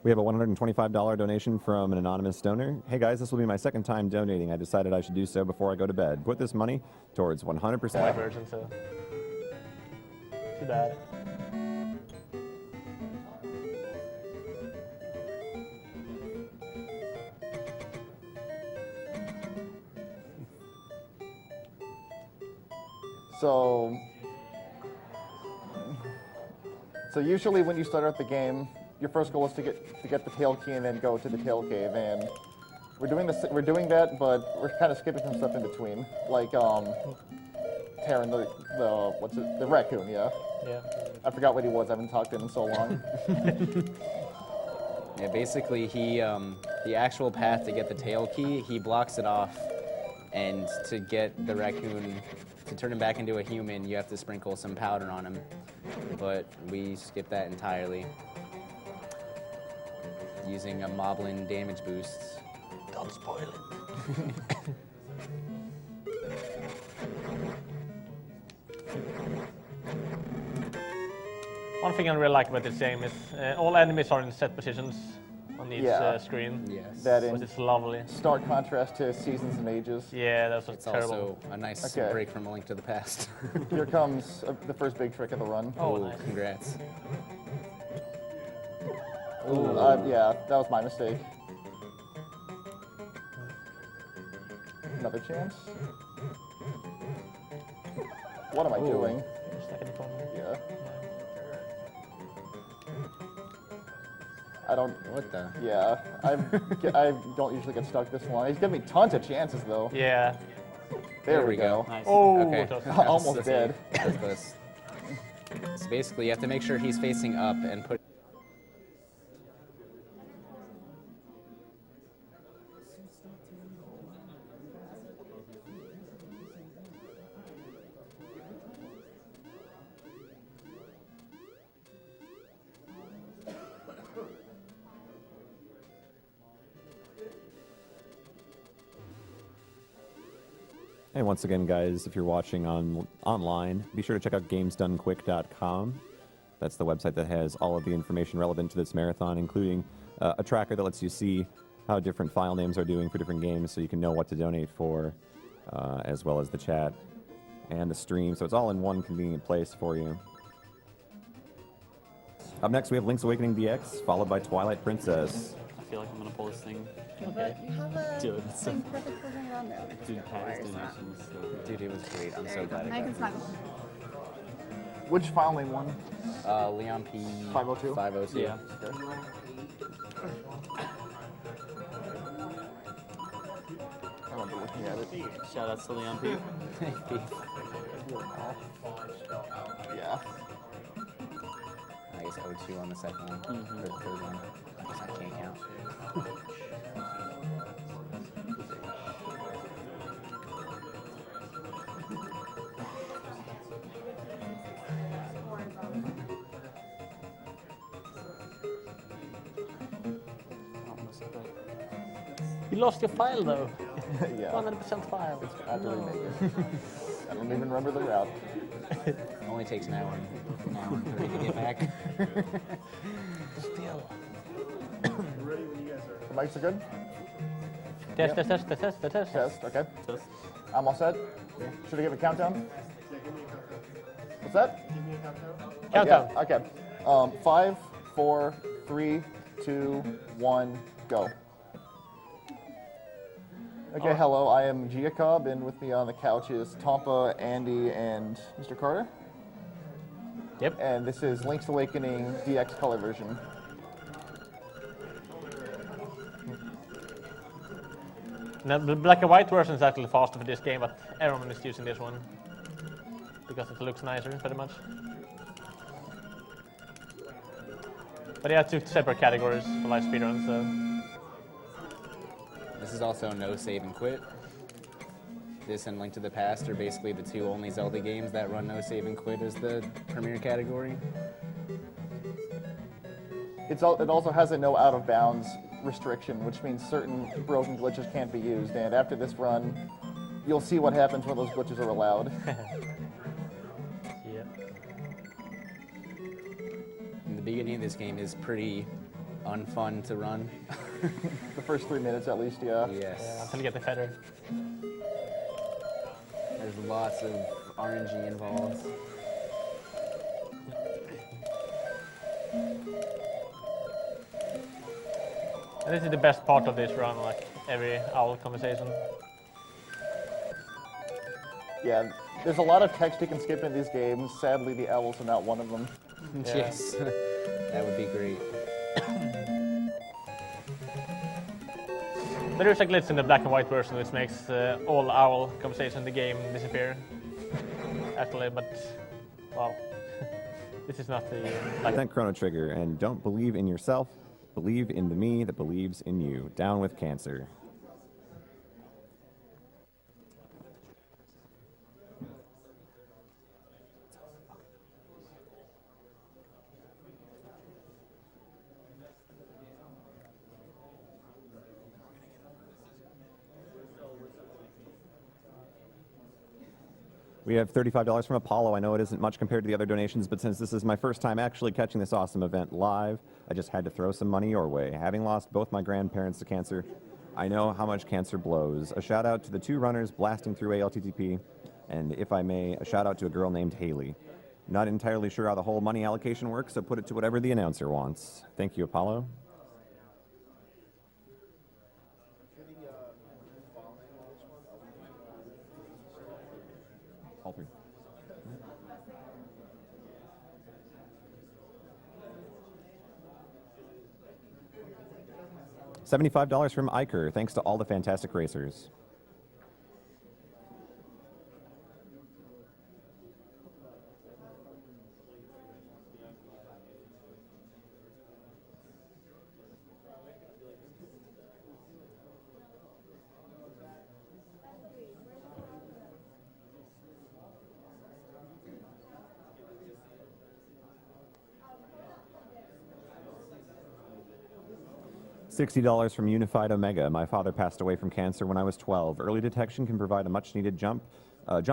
We have a $125 donation from an anonymous donor. Hey guys, this will be my second time donating. I decided I should do so before I go to bed. Put this money towards 100%. My version, so too bad. So usually when you start out the game, your first goal is to get the tail key and then go to the tail cave, and we're doing that, but we're kind of skipping some stuff in between, like tearing the raccoon, yeah. Yeah. I forgot what he was. I haven't talked to him in so long. Yeah, basically he, the actual path to get the tail key, he blocks it off, and to get the raccoon, to turn him back into a human, you have to sprinkle some powder on him, but we skip that entirely. using a Moblin damage boost. Don't spoil it. One thing I really like about this game is all enemies are in set positions on each screen. Yes. That Which in is lovely. stark contrast to Seasons and Ages. Yeah, that's what's It's terrible. also a nice Okay. break from A Link to the Past. Here comes the first big trick of the run. Oh, Ooh, nice. congrats. Yeah, that was my mistake. Another chance. What am I doing? Stuck in the corner. Yeah. I don't. What the? Yeah, I don't usually get stuck this long. He's giving me tons of chances though. Yeah. There we go. Nice. Oh, Okay. close. Almost That's dead. That's close. So basically, you have to make sure he's facing up and put. And once again, guys, if you're watching online, be sure to check out gamesdonequick.com. That's the website that has all of the information relevant to this marathon, including a tracker that lets you see how different file names are doing for different games, so you can know what to donate for, as well as the chat and the stream. So it's all in one convenient place for you. Up next, we have Link's Awakening DX, followed by Twilight Princess. I feel like I'm gonna pull this thing. But you have a Dude, it's so- perfect closing run though. Dude, Patty's It's not. donations. So Dude, it was great. I'm There so you go. glad Now I you can got snuggle. Which file name won? Leon P. 502? 502. yeah. I remember looking at it. Shout out to Leon P. Yeah. I guess 02 on the second one. Or the third one. I guess I can't count. You lost your file though. Yeah. 100% file. I have to remake it. I don't even remember the route. It only takes an hour and 30 to get back. Still. The mics are good? Test, test, test, test, test, test. Test, okay. Just I'm all set? Should I give a countdown? What's that? Countdown. Yeah, okay. 5, 4, 3, 2, 1, go. Okay, hello, I am Giuocob, and with me on the couch is Tompa, Andy, and Mr. Carter. Yep. And this is Link's Awakening DX color version. Now, the black and white version is actually faster for this game, but everyone is using this one because it looks nicer, pretty much. But yeah, two separate categories for live speedrun, so. This is also no save and quit. This and Link to the Past are basically the two only Zelda games that run no save and quit as the premier category. It also has a no out of bounds restriction, which means certain broken glitches can't be used. And after this run, you'll see what happens when those glitches are allowed. Yeah. And the beginning of this game is pretty unfun to run. The first 3 minutes, at least, yeah. Yes. Yeah, until you get the feather. There's lots of RNG involved. And this is the best part of this run, like every owl conversation. Yeah, there's a lot of text you can skip in these games. Sadly, the owls are not one of them. Yeah. Yes. That would be great. There is a glitch in the black and white version which makes all owl conversation in the game disappear. Actually, but well, this is not the like. Thank Chrono Trigger, and don't believe in yourself, believe in the me that believes in you. Down with cancer. We have $35 from Apollo. I know it isn't much compared to the other donations, but since this is my first time actually catching this awesome event live, I just had to throw some money your way. Having lost both my grandparents to cancer, I know how much cancer blows. A shout out to the 2 runners blasting through ALTTP, and if I may, a shout out to a girl named Haley. Not entirely sure how the whole money allocation works, so put it to whatever the announcer wants. Thank you, Apollo. All 3. $75 from Iker. Thanks to all the fantastic racers. $60 from Unified Omega. My father passed away from cancer when I was 12. Early detection can provide a much-needed jump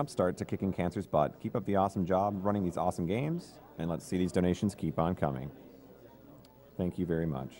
start to kicking cancer's butt. Keep up the awesome job running these awesome games, and let's see these donations keep on coming. Thank you very much.